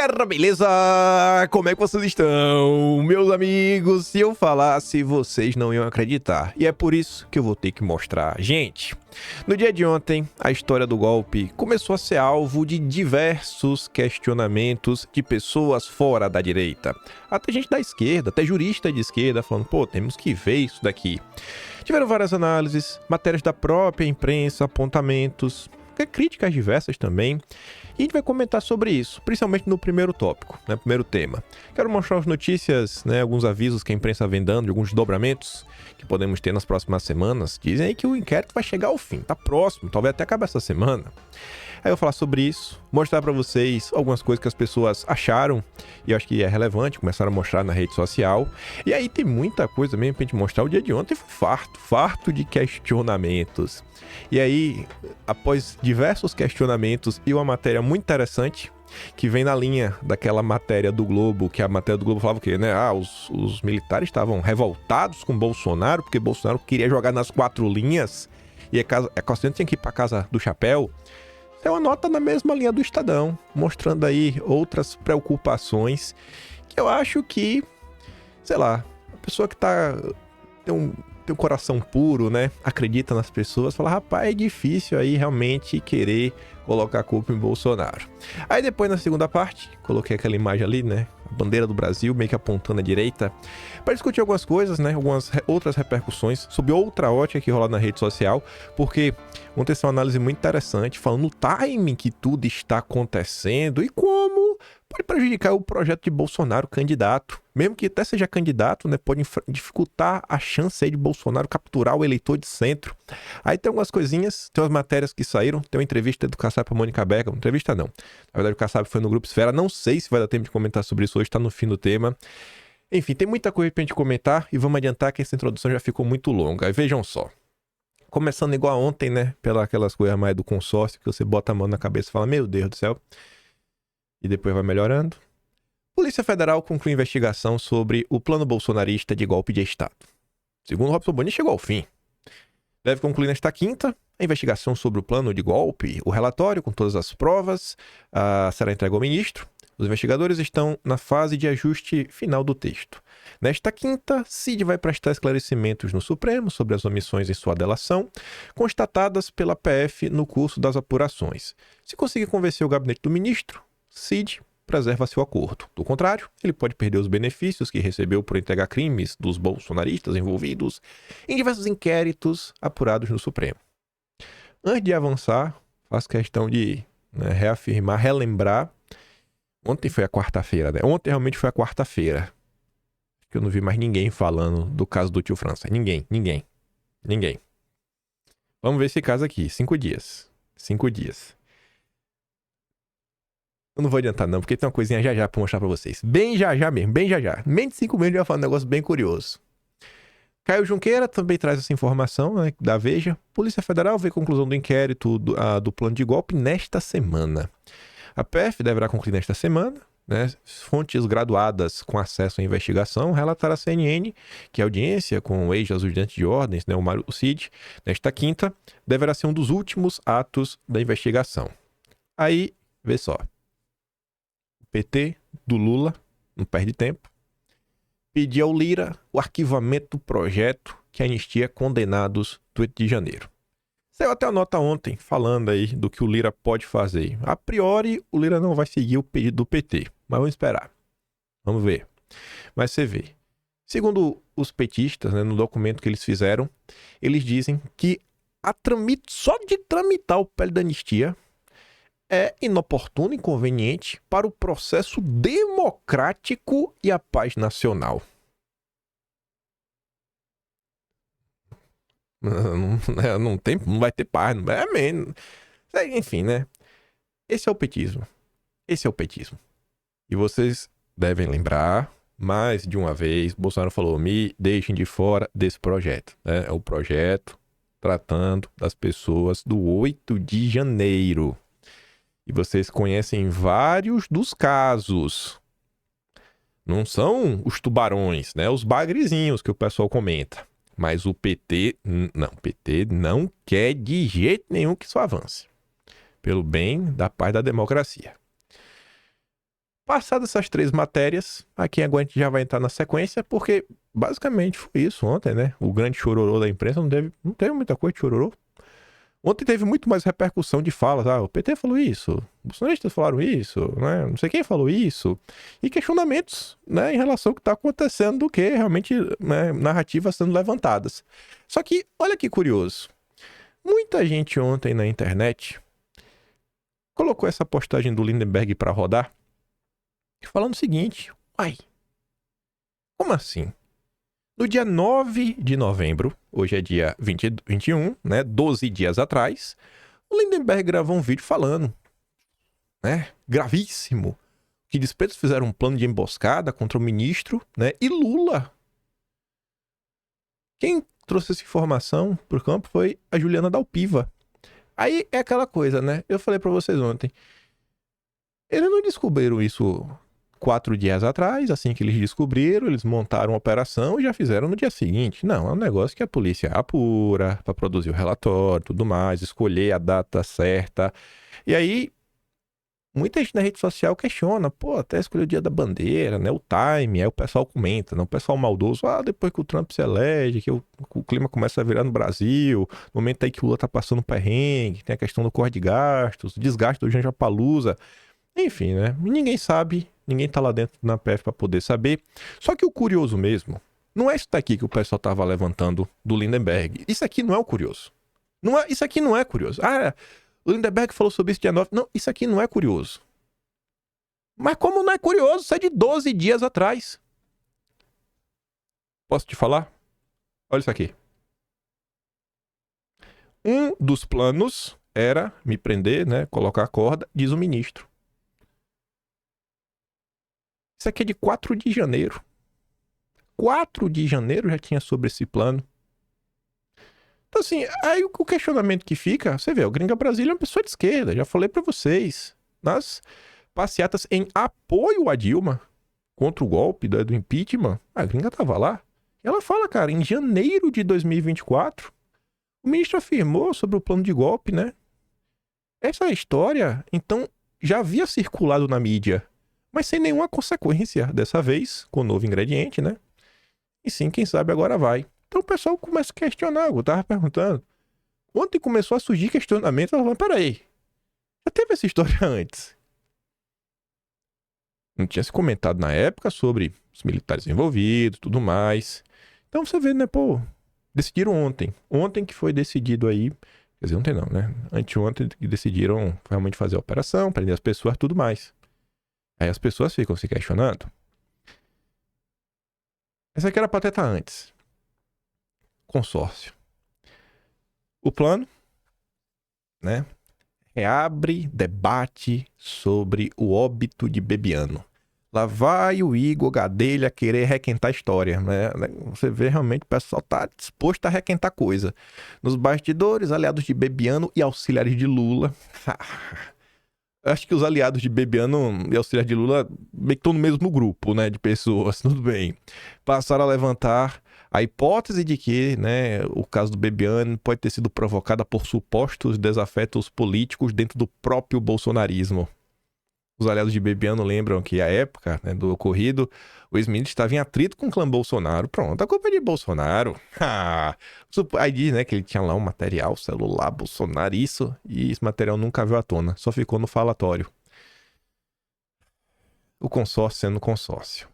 galera, beleza? Como é que vocês estão? Meus amigos, se eu falasse, vocês não iam acreditar. E é por isso que eu vou ter que mostrar. Gente, no dia de ontem, a história do golpe começou a ser alvo de diversos questionamentos de pessoas fora da direita. Até gente da esquerda, até jurista de esquerda, falando, pô, temos que ver isso daqui. Tiveram várias análises, matérias da própria imprensa, apontamentos, críticas diversas também. E a gente vai comentar sobre isso, principalmente no primeiro tópico, né, primeiro tema. Quero mostrar as notícias, né, alguns avisos que a imprensa vem dando, de alguns desdobramentos que podemos ter nas próximas semanas. Dizem aí que o inquérito vai chegar ao fim, tá próximo, talvez até acabe essa semana. Aí eu vou falar sobre isso, mostrar pra vocês algumas coisas que as pessoas acharam e eu acho que é relevante, começaram a mostrar na rede social. E aí tem muita coisa mesmo pra gente mostrar. O dia de ontem foi farto de questionamentos. E aí, após diversos questionamentos e uma matéria muito interessante, que vem na linha daquela matéria do Globo, que a matéria do Globo falava o quê, né? Os militares estavam revoltados com Bolsonaro, porque Bolsonaro queria jogar nas 4 linhas e a Costa tinha que ir pra casa do chapéu. É uma nota na mesma linha do Estadão, mostrando aí outras preocupações que eu acho que, sei lá, a pessoa que tem um coração puro, né, acredita nas pessoas, fala, rapaz, é difícil aí realmente querer colocar a culpa em Bolsonaro. Aí depois, na segunda parte, coloquei aquela imagem ali, né, a bandeira do Brasil meio que apontando à direita, para discutir algumas coisas, né, algumas outras repercussões sobre outra ótica que rola na rede social, porque ontem essa é uma análise muito interessante, falando no timing que tudo está acontecendo e como pode prejudicar o projeto de Bolsonaro candidato. Mesmo que até seja candidato, né, pode dificultar a chance aí de Bolsonaro capturar o eleitor de centro. Aí tem algumas coisinhas, tem umas matérias que saíram, tem uma entrevista do Kassab para Mônica Bergamo, entrevista não. Na verdade o Kassab foi no Grupo Esfera, não sei se vai dar tempo de comentar sobre isso hoje, tá no fim do tema. Enfim, tem muita coisa pra gente comentar e vamos adiantar que essa introdução já ficou muito longa. Aí vejam só. Começando igual ontem, né, pelas aquelas coisas mais do consórcio, que você bota a mão na cabeça e fala, meu Deus do céu. E depois vai melhorando. Polícia Federal conclui investigação sobre o plano bolsonarista de golpe de Estado. Segundo Robson Boni, chegou ao fim. Deve concluir nesta quinta a investigação sobre o plano de golpe. O relatório, com todas as provas, será entregue ao ministro. Os investigadores estão na fase de ajuste final do texto. Nesta quinta, Cid vai prestar esclarecimentos no Supremo sobre as omissões em sua delação, constatadas pela PF no curso das apurações. Se conseguir convencer o gabinete do ministro, Cid preserva seu acordo. Do contrário, ele pode perder os benefícios que recebeu por entregar crimes dos bolsonaristas envolvidos em diversos inquéritos apurados no Supremo. Antes de avançar, faço questão de reafirmar, relembrar. Ontem foi a quarta-feira, né? Ontem realmente foi a quarta-feira. Acho que eu não vi mais ninguém falando do caso do tio França. Ninguém. Vamos ver esse caso aqui. 5 dias. 5 dias. Eu não vou adiantar não, porque tem uma coisinha já pra mostrar pra vocês. Bem já mesmo, bem já. Menos de 5 minutos eu já falo um negócio bem curioso. Caio Junqueira também traz essa informação, né, da Veja. Polícia Federal vê conclusão do inquérito do plano de golpe nesta semana. A PF deverá concluir nesta semana, né? Fontes graduadas com acesso à investigação relataram à CNN que a audiência com o ex-ajudante de ordens, né, o Mário Cid, nesta quinta, deverá ser um dos últimos atos da investigação. Aí, vê só. O PT do Lula, não perde tempo, pediu ao Lira o arquivamento do projeto que anistia condenados do 8 de janeiro. Saiu até a nota ontem, falando aí do que o Lira pode fazer. A priori, o Lira não vai seguir o pedido do PT, mas vamos esperar. Vamos ver. Mas você vê. Segundo os petistas, né, no documento que eles fizeram, eles dizem que só de tramitar o pedido da anistia é inoportuno e inconveniente para o processo democrático e a paz nacional. Não vai ter paz, não vai, enfim, né? Esse é o petismo. E vocês devem lembrar, mais de uma vez, Bolsonaro falou, me deixem de fora desse projeto, né? É o projeto tratando das pessoas do 8 de janeiro. E vocês conhecem vários dos casos. Não são os tubarões, né? Os bagrezinhos que o pessoal comenta. Mas o PT não quer de jeito nenhum que isso avance. Pelo bem da paz da democracia. Passadas essas 3 matérias, aqui agora a gente já vai entrar na sequência, porque basicamente foi isso ontem, né? O grande chororô da imprensa não teve muita coisa de chororô. Ontem teve muito mais repercussão de falas. O PT falou isso, os bolsonaristas falaram isso, né? Não sei quem falou isso. E questionamentos, né, em relação ao que está acontecendo do que realmente, né, narrativas sendo levantadas. Só que, olha que curioso. Muita gente ontem na internet colocou essa postagem do Lindenberg para rodar, falando o seguinte: uai, como assim? No dia 9 de novembro, hoje é dia 21, né, 12 dias atrás, o Lindenberg gravou um vídeo falando, né, gravíssimo, que despesas fizeram um plano de emboscada contra o ministro, né, e Lula. Quem trouxe essa informação pro campo foi a Juliana Dalpiva. Aí é aquela coisa, né, eu falei para vocês ontem, eles não descobriram isso 4 dias atrás, assim que eles descobriram, eles montaram uma operação e já fizeram no dia seguinte. Não, é um negócio que a polícia apura para produzir o relatório, tudo mais, escolher a data certa. E aí, muita gente na rede social questiona, até escolher o dia da bandeira, né, o time, aí o pessoal comenta, né, o pessoal maldoso, depois que o Trump se elege, que o clima começa a virar no Brasil, no momento aí que o Lula tá passando perrengue, tem a questão do corte de gastos, desgaste do Janjapalusa. Enfim, né? Ninguém sabe, ninguém tá lá dentro na PF para poder saber. Só que o curioso mesmo, não é isso daqui que o pessoal tava levantando do Lindenberg. Isso aqui não é o curioso. Isso aqui não é curioso. O Lindenberg falou sobre isso dia 9. Não, isso aqui não é curioso. Mas como não é curioso? Isso é de 12 dias atrás. Posso te falar? Olha isso aqui. Um dos planos era me prender, né? Colocar a corda, diz o ministro. Isso aqui é de 4 de janeiro. 4 de janeiro já tinha sobre esse plano. Então, assim, aí o questionamento que fica, você vê, o Gringa Brasília é uma pessoa de esquerda, já falei pra vocês. Nas passeatas em apoio a Dilma, contra o golpe do impeachment, a Gringa tava lá. E ela fala, cara, em janeiro de 2024, o ministro afirmou sobre o plano de golpe, né? Essa história, então, já havia circulado na mídia, mas sem nenhuma consequência dessa vez, com o novo ingrediente, né? E sim, quem sabe agora vai. Então o pessoal começa a questionar, eu tava perguntando. Ontem começou a surgir questionamento, ela falou, peraí, já teve essa história antes? Não tinha se comentado na época sobre os militares envolvidos, tudo mais. Então você vê, né, decidiram ontem. Ontem que foi decidido aí, quer dizer, ontem não, né? Anteontem que decidiram realmente fazer a operação, prender as pessoas, tudo mais. Aí as pessoas ficam se questionando. Essa aqui era pra estar antes. Consórcio. O plano, né? Reabre debate sobre o óbito de Bebiano. Lá vai o Igor Gadelha querer requentar a história, né? Você vê realmente o pessoal tá disposto a requentar coisa. Nos bastidores, aliados de Bebiano e auxiliares de Lula. Acho que os aliados de Bebiano e auxiliares de Lula meio que estão no mesmo grupo, né, de pessoas, tudo bem. Passaram a levantar a hipótese de que, né, o caso do Bebiano pode ter sido provocado por supostos desafetos políticos dentro do próprio bolsonarismo. Os aliados de Bebiano lembram que a época, né, do ocorrido, o ex-ministro estava em atrito com o clã Bolsonaro. Pronto, a culpa é de Bolsonaro. Aí diz, né, que ele tinha lá um material celular Bolsonaro, isso, e esse material nunca veio à tona, só ficou no falatório. O consórcio sendo consórcio.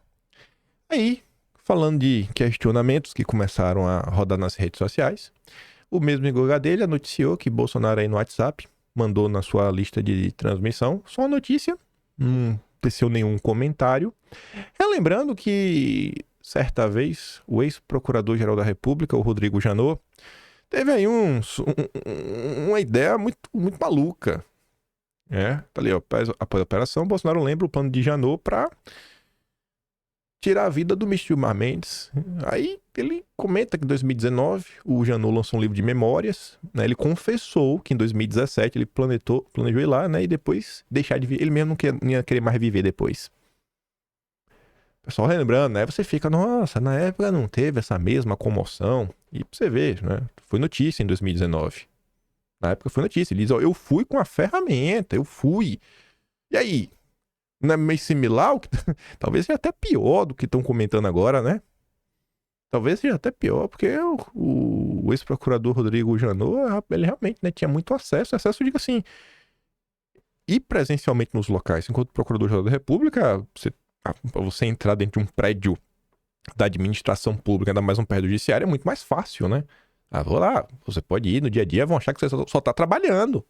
Aí, falando de questionamentos que começaram a rodar nas redes sociais, o mesmo Igor Gadelha noticiou que Bolsonaro aí no WhatsApp mandou na sua lista de transmissão só uma notícia, não teceu nenhum comentário. Relembrando que, certa vez, o ex-procurador-geral da República, o Rodrigo Janot, teve aí uma ideia muito, muito maluca. Tá ali, ó, após a operação, Bolsonaro lembra o plano de Janot para tirar a vida do ministro Gilmar Mendes. Aí ele comenta que em 2019 o Janot lançou um livro de memórias, né? Ele confessou que em 2017 ele planejou ir lá, né? E depois deixar de viver. Ele mesmo não ia querer mais viver depois. Pessoal lembrando, né? Você fica, nossa, na época não teve essa mesma comoção. E pra você ver, né? Foi notícia em 2019. Na época foi notícia. Ele diz, ó, eu fui com a ferramenta, eu fui. E aí? Não é meio similar ao que... Talvez seja até pior do que estão comentando agora, né? Talvez seja até pior, porque o ex-procurador Rodrigo Janot, ele realmente, né, tinha muito acesso. Acesso, digo assim, ir presencialmente nos locais. Enquanto procurador-geral da República, pra você entrar dentro de um prédio da administração pública, ainda mais um prédio judiciário, é muito mais fácil, né? Vou lá, você pode ir no dia a dia, vão achar que você só tá trabalhando.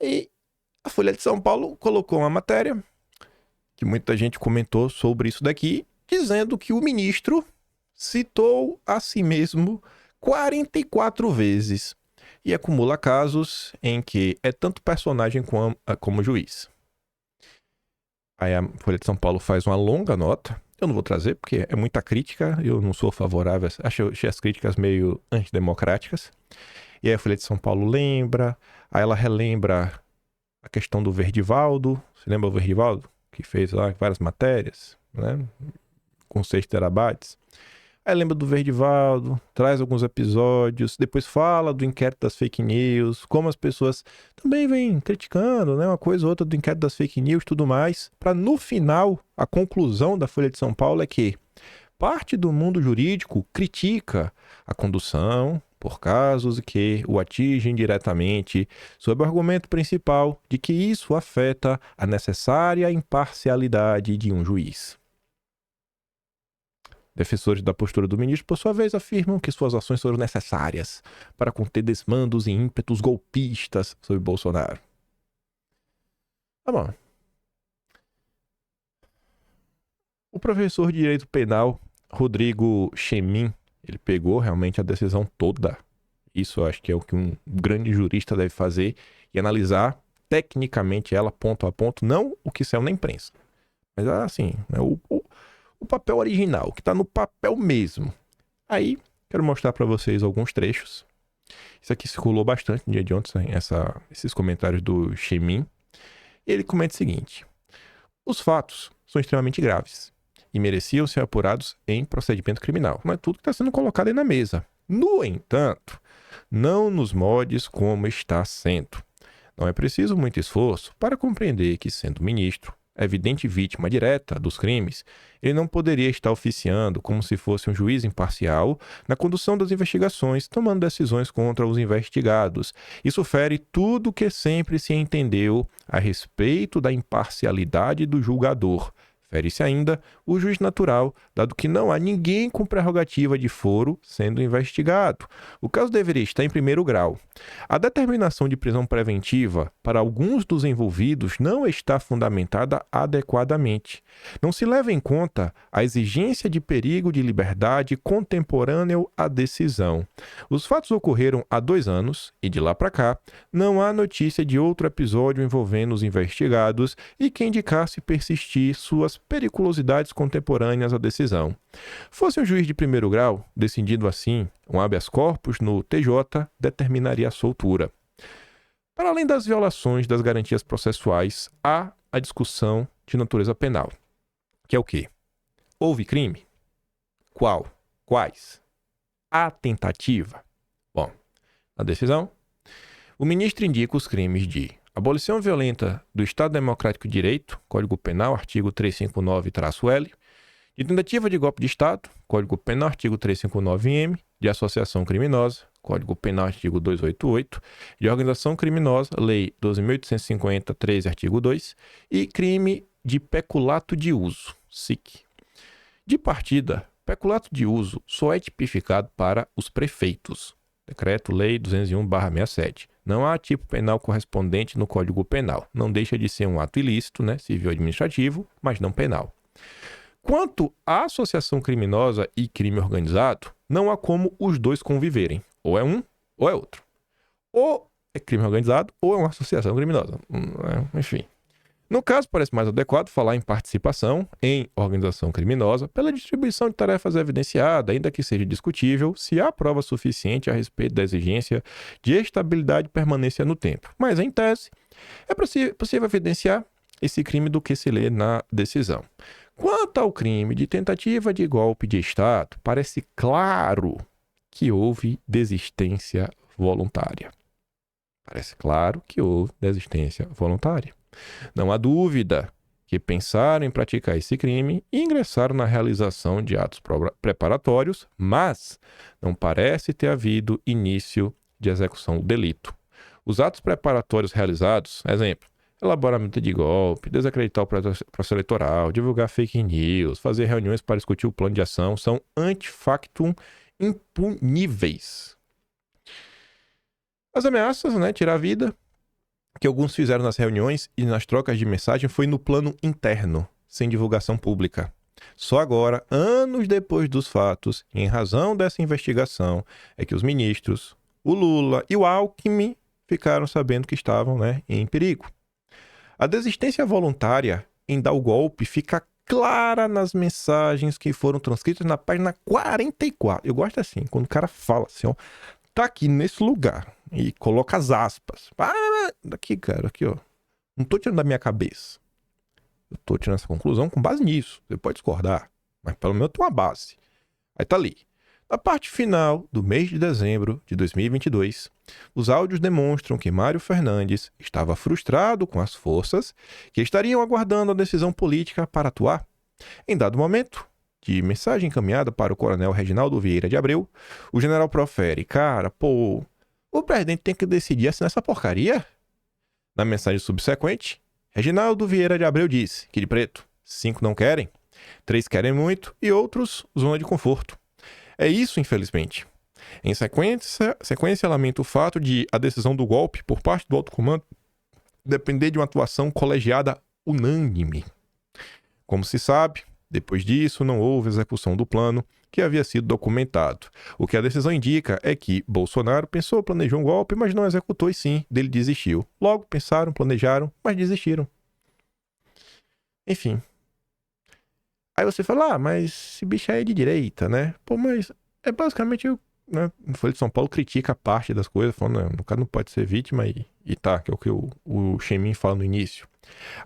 Aí, a Folha de São Paulo colocou uma matéria, que muita gente comentou sobre isso daqui, dizendo que o ministro citou a si mesmo 44 vezes e acumula casos em que é tanto personagem como juiz. Aí a Folha de São Paulo faz uma longa nota. Eu não vou trazer porque é muita crítica, eu não sou favorável, achei as críticas meio antidemocráticas. E aí a Folha de São Paulo lembra, aí ela relembra a questão do Verdivaldo. Você lembra o Verdivaldo? Que fez lá várias matérias, né? Com 6 terabytes. Aí lembra do Verdivaldo, traz alguns episódios, depois fala do inquérito das fake news, como as pessoas também vêm criticando, né, uma coisa ou outra do inquérito das fake news e tudo mais, para no final, a conclusão da Folha de São Paulo é que parte do mundo jurídico critica a condução por casos que o atingem diretamente, sob o argumento principal de que isso afeta a necessária imparcialidade de um juiz. Defensores da postura do ministro, por sua vez, afirmam que suas ações foram necessárias para conter desmandos e ímpetos golpistas sobre Bolsonaro. Tá bom. O professor de Direito Penal, Rodrigo Chemin, ele pegou realmente a decisão toda. Isso eu acho que é o que um grande jurista deve fazer e analisar tecnicamente ela ponto a ponto, não o que saiu na imprensa. Mas assim, né, o papel original, que está no papel mesmo. Aí, quero mostrar para vocês alguns trechos. Isso aqui circulou bastante no dia de ontem, esses comentários do Chemin. Ele comenta o seguinte: os fatos são extremamente graves e mereciam ser apurados em procedimento criminal. Não é tudo que está sendo colocado aí na mesa. No entanto, não nos moldes como está sendo. Não é preciso muito esforço para compreender que, sendo ministro, evidente vítima direta dos crimes, ele não poderia estar oficiando como se fosse um juiz imparcial na condução das investigações, tomando decisões contra os investigados. Isso fere tudo o que sempre se entendeu a respeito da imparcialidade do julgador. Fere-se ainda o juiz natural, dado que não há ninguém com prerrogativa de foro sendo investigado. O caso deveria estar em primeiro grau. A determinação de prisão preventiva para alguns dos envolvidos não está fundamentada adequadamente. Não se leva em conta a exigência de perigo de liberdade contemporâneo à decisão. Os fatos ocorreram há 2 anos e de lá para cá não há notícia de outro episódio envolvendo os investigados e que indicasse persistir suas periculosidades contemporâneas à decisão. Fosse um juiz de primeiro grau, decidindo assim um habeas corpus no TJ, determinaria a soltura. Para além das violações das garantias processuais, há a discussão de natureza penal, que é o quê? Houve crime? Qual? Quais? Há tentativa? Bom, na decisão, o ministro indica os crimes de abolição violenta do Estado Democrático de Direito, Código Penal, artigo 359-L, de tentativa de golpe de Estado, Código Penal, artigo 359-M, de associação criminosa, Código Penal, artigo 288, de organização criminosa, Lei 12.850, 13, artigo 2, e crime de peculato de uso, SIC. De partida, peculato de uso só é tipificado para os prefeitos. Decreto-Lei 201/67. Não há tipo penal correspondente no Código Penal. Não deixa de ser um ato ilícito, né, civil administrativo, mas não penal. Quanto à associação criminosa e crime organizado, não há como os dois conviverem. Ou é um, ou é outro. Ou é crime organizado, ou é uma associação criminosa. Enfim. No caso, parece mais adequado falar em participação em organização criminosa pela distribuição de tarefas evidenciada, ainda que seja discutível se há prova suficiente a respeito da exigência de estabilidade e permanência no tempo. Mas, em tese, é possível evidenciar esse crime do que se lê na decisão. Quanto ao crime de tentativa de golpe de Estado, parece claro que houve desistência voluntária. Parece claro que houve desistência voluntária. Não há dúvida que pensaram em praticar esse crime e ingressaram na realização de atos preparatórios, mas não parece ter havido início de execução do delito. Os atos preparatórios realizados, exemplo, elaboramento de golpe, desacreditar o processo eleitoral, divulgar fake news, fazer reuniões para discutir o plano de ação, são antifactum impuníveis. As ameaças, tirar a vida, que alguns fizeram nas reuniões e nas trocas de mensagem foi no plano interno, sem divulgação pública. Só agora, anos depois dos fatos, e em razão dessa investigação, é que os ministros, o Lula e o Alckmin ficaram sabendo que estavam, em perigo. A desistência voluntária em dar o golpe fica clara nas mensagens que foram transcritas na página 44. Eu gosto assim, quando o cara fala assim, ó, tá aqui nesse lugar e coloca as aspas. Daqui, cara, aqui, ó. Não tô tirando da minha cabeça. Eu tô tirando essa conclusão com base nisso. Você pode discordar, mas pelo menos tem uma base. Aí tá ali. Na parte final do mês de dezembro de 2022, os áudios demonstram que Mário Fernandes estava frustrado com as forças que estariam aguardando a decisão política para atuar. Em dado momento, de mensagem encaminhada para o coronel Reginaldo Vieira de Abreu, o general profere: cara, o presidente tem que decidir assinar essa porcaria? Na mensagem subsequente, Reginaldo Vieira de Abreu disse que de preto, 5 não querem, 3 querem muito e outros zona de conforto. É isso, infelizmente. Em sequência, lamento o fato de a decisão do golpe por parte do alto comando depender de uma atuação colegiada unânime. Como se sabe, depois disso não houve execução do plano que havia sido documentado. O que a decisão indica é que Bolsonaro pensou, planejou um golpe, mas não executou e sim, dele desistiu. Logo, pensaram, planejaram, mas desistiram. Enfim. Aí você fala, mas esse bicho aí é de direita, né? Mas é basicamente, o Folha de São Paulo critica a parte das coisas, falando, o cara não pode ser vítima e tá, que é o que o Chemin fala no início.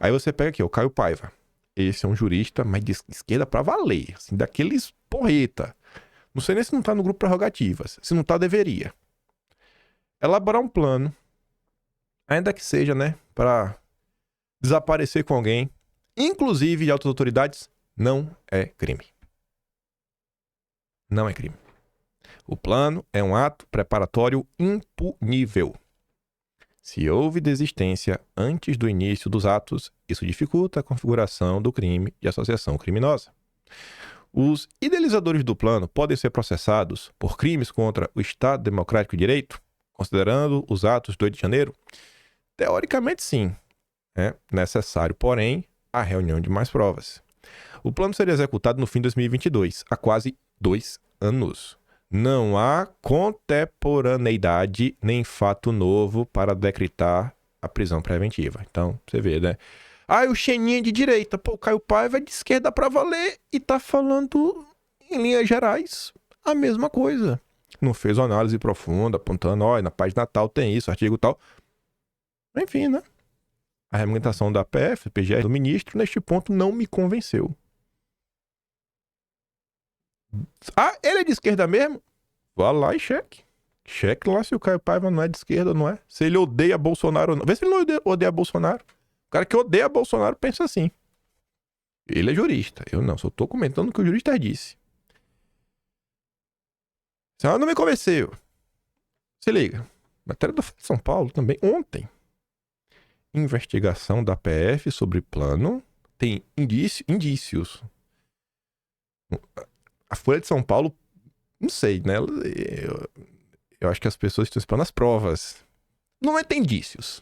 Aí você pega aqui, o Caio Paiva. Esse é um jurista, mas de esquerda pra valer, assim, daqueles porreta. Não sei nem se não tá no grupo Prerrogativas. Se não tá, deveria. Elaborar um plano, ainda que seja, pra desaparecer com alguém, inclusive de altas autoridades, não é crime. Não é crime. O plano é um ato preparatório impunível. Se houve desistência antes do início dos atos, isso dificulta a configuração do crime de associação criminosa. Os idealizadores do plano podem ser processados por crimes contra o Estado Democrático de Direito, considerando os atos do 8 de janeiro? Teoricamente, sim. É necessário, porém, a reunião de mais provas. O plano seria executado no fim de 2022, há quase 2 anos. Não há contemporaneidade nem fato novo para decretar a prisão preventiva. Então, você vê, o Cheninha é de direita. O Caio Paiva é de esquerda pra valer e tá falando, em linhas gerais, a mesma coisa. Não fez uma análise profunda, apontando, na página tal tem isso, artigo tal. Enfim, A argumentação da PF, PGR, do ministro, neste ponto não me convenceu. Ele é de esquerda mesmo? Vá lá e cheque. Cheque lá se o Caio Paiva não é de esquerda ou não é. Se ele odeia Bolsonaro ou não. Vê se ele não odeia Bolsonaro. O cara que odeia Bolsonaro pensa assim. Ele é jurista. Eu não. Só tô comentando o que o jurista disse. Senhora não me convenceu. Se liga. Matéria do Folha de São Paulo também. Ontem. Investigação da PF sobre plano. Tem indícios. A Folha de São Paulo, não sei, eu acho que as pessoas estão esperando as provas. Não tem indícios.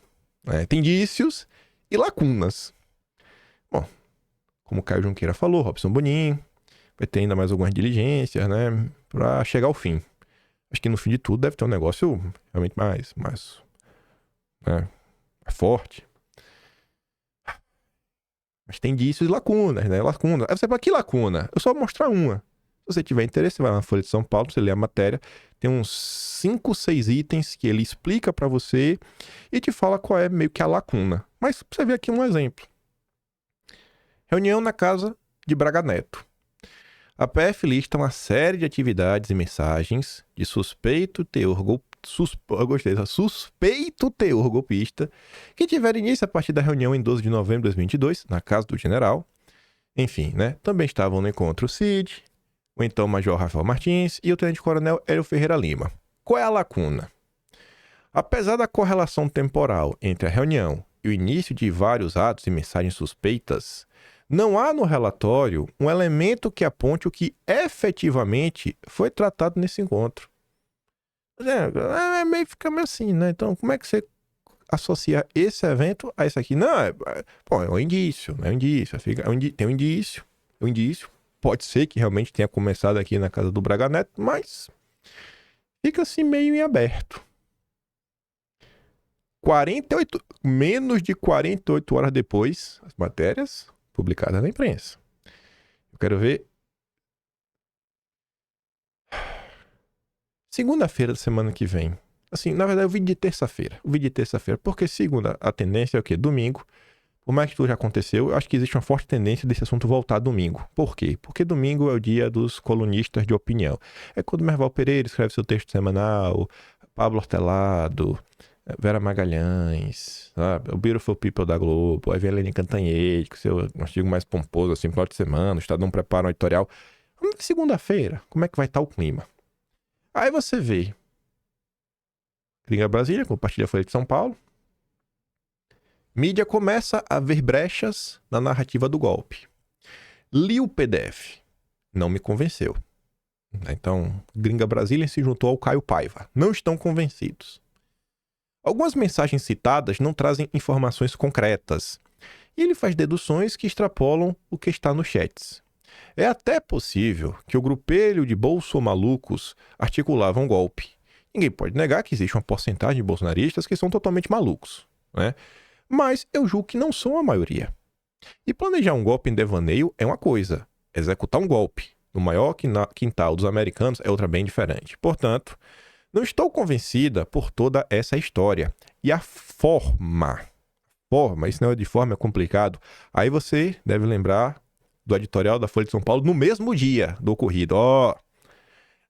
Tem indícios e lacunas. Bom, como o Caio Junqueira falou, Robson Bonin, vai ter ainda mais algumas diligências, pra chegar ao fim. Acho que no fim de tudo deve ter um negócio realmente mais forte. Mas tem indícios e lacunas, Lacuna. Aí você fala, que lacuna? Eu só vou mostrar uma. Se você tiver interesse, você vai lá na Folha de São Paulo, você lê a matéria. Tem uns 5, 6 itens que ele explica pra você e te fala qual é meio que a lacuna. Mas pra você ver aqui um exemplo. Reunião na casa de Braga Neto. A PF lista uma série de atividades e mensagens de suspeito teor eu gostei, suspeito teor golpista, que tiveram início a partir da reunião em 12 de novembro de 2022, na casa do general. Enfim, né? Também estavam no encontro o Cid, o então Major Rafael Martins e o Tenente-Coronel Hélio Ferreira Lima. Qual é a lacuna? Apesar da correlação temporal entre a reunião e o início de vários atos e mensagens suspeitas, não há no relatório um elemento que aponte o que efetivamente foi tratado nesse encontro. Fica meio assim, né? Então, como é que você associa esse evento a esse aqui? Não, é um indício, né? Tem um indício. Pode ser que realmente tenha começado aqui na casa do Braga Neto, mas fica assim meio em aberto. Menos de 48 horas depois, as matérias publicadas na imprensa. Eu quero ver. Segunda-feira da semana que vem. Assim, na verdade, eu vi de terça-feira. Porque segunda, a tendência é o quê? Domingo. Por mais que tudo já aconteceu, eu acho que existe uma forte tendência desse assunto voltar domingo. Por quê? Porque domingo é o dia dos colunistas de opinião. É quando Merval Pereira escreve seu texto semanal, Pablo Hortelado, Vera Magalhães, sabe? O Beautiful People da Globo, aí vem a Helene Cantanhede, com seu artigo mais pomposo, assim, final de semana, o Estadão prepara um editorial. Segunda-feira, como é que vai estar o clima? Aí você vê Gringa Brasília, compartilha a Folha de São Paulo. Mídia começa a ver brechas na narrativa do golpe. Li o PDF. Não me convenceu. Então, Gringa Brasília se juntou ao Caio Paiva. Não estão convencidos. Algumas mensagens citadas não trazem informações concretas. E ele faz deduções que extrapolam o que está nos chats. É até possível que o grupelho de bolsomalucos articulava um golpe. Ninguém pode negar que existe uma porcentagem de bolsonaristas que são totalmente malucos, né? Mas eu julgo que não são a maioria. E planejar um golpe em devaneio é uma coisa. Executar um golpe no maior quintal dos americanos é outra bem diferente. Portanto, não estou convencida por toda essa história. E a forma, isso não é de forma, é complicado. Aí você deve lembrar do editorial da Folha de São Paulo no mesmo dia do ocorrido.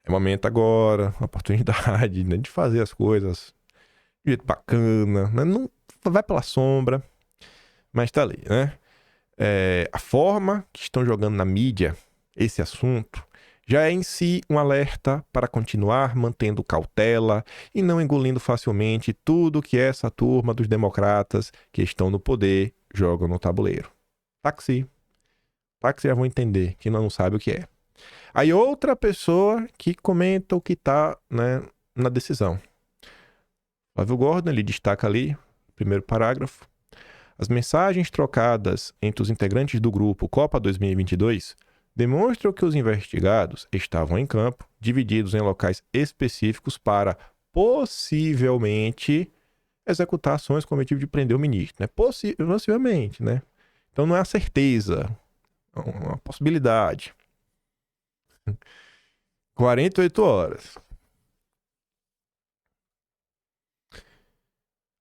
É momento agora, uma oportunidade, né, de fazer as coisas de jeito bacana, né? Não vai pela sombra, mas tá ali, né? A forma que estão jogando na mídia esse assunto já é em si um alerta para continuar mantendo cautela e não engolindo facilmente tudo que essa turma dos democratas que estão no poder jogam no tabuleiro. Táxi já vão entender que não sabe o que é. Aí outra pessoa que comenta o que está, né, na decisão. Flávio Gordon, ele destaca ali, primeiro parágrafo, as mensagens trocadas entre os integrantes do grupo Copa 2022 demonstram que os investigados estavam em campo, divididos em locais específicos para, possivelmente, executar ações com o objetivo de prender o ministro. Né? Possivelmente, né? Então não é a certeza, é uma possibilidade. 48 horas.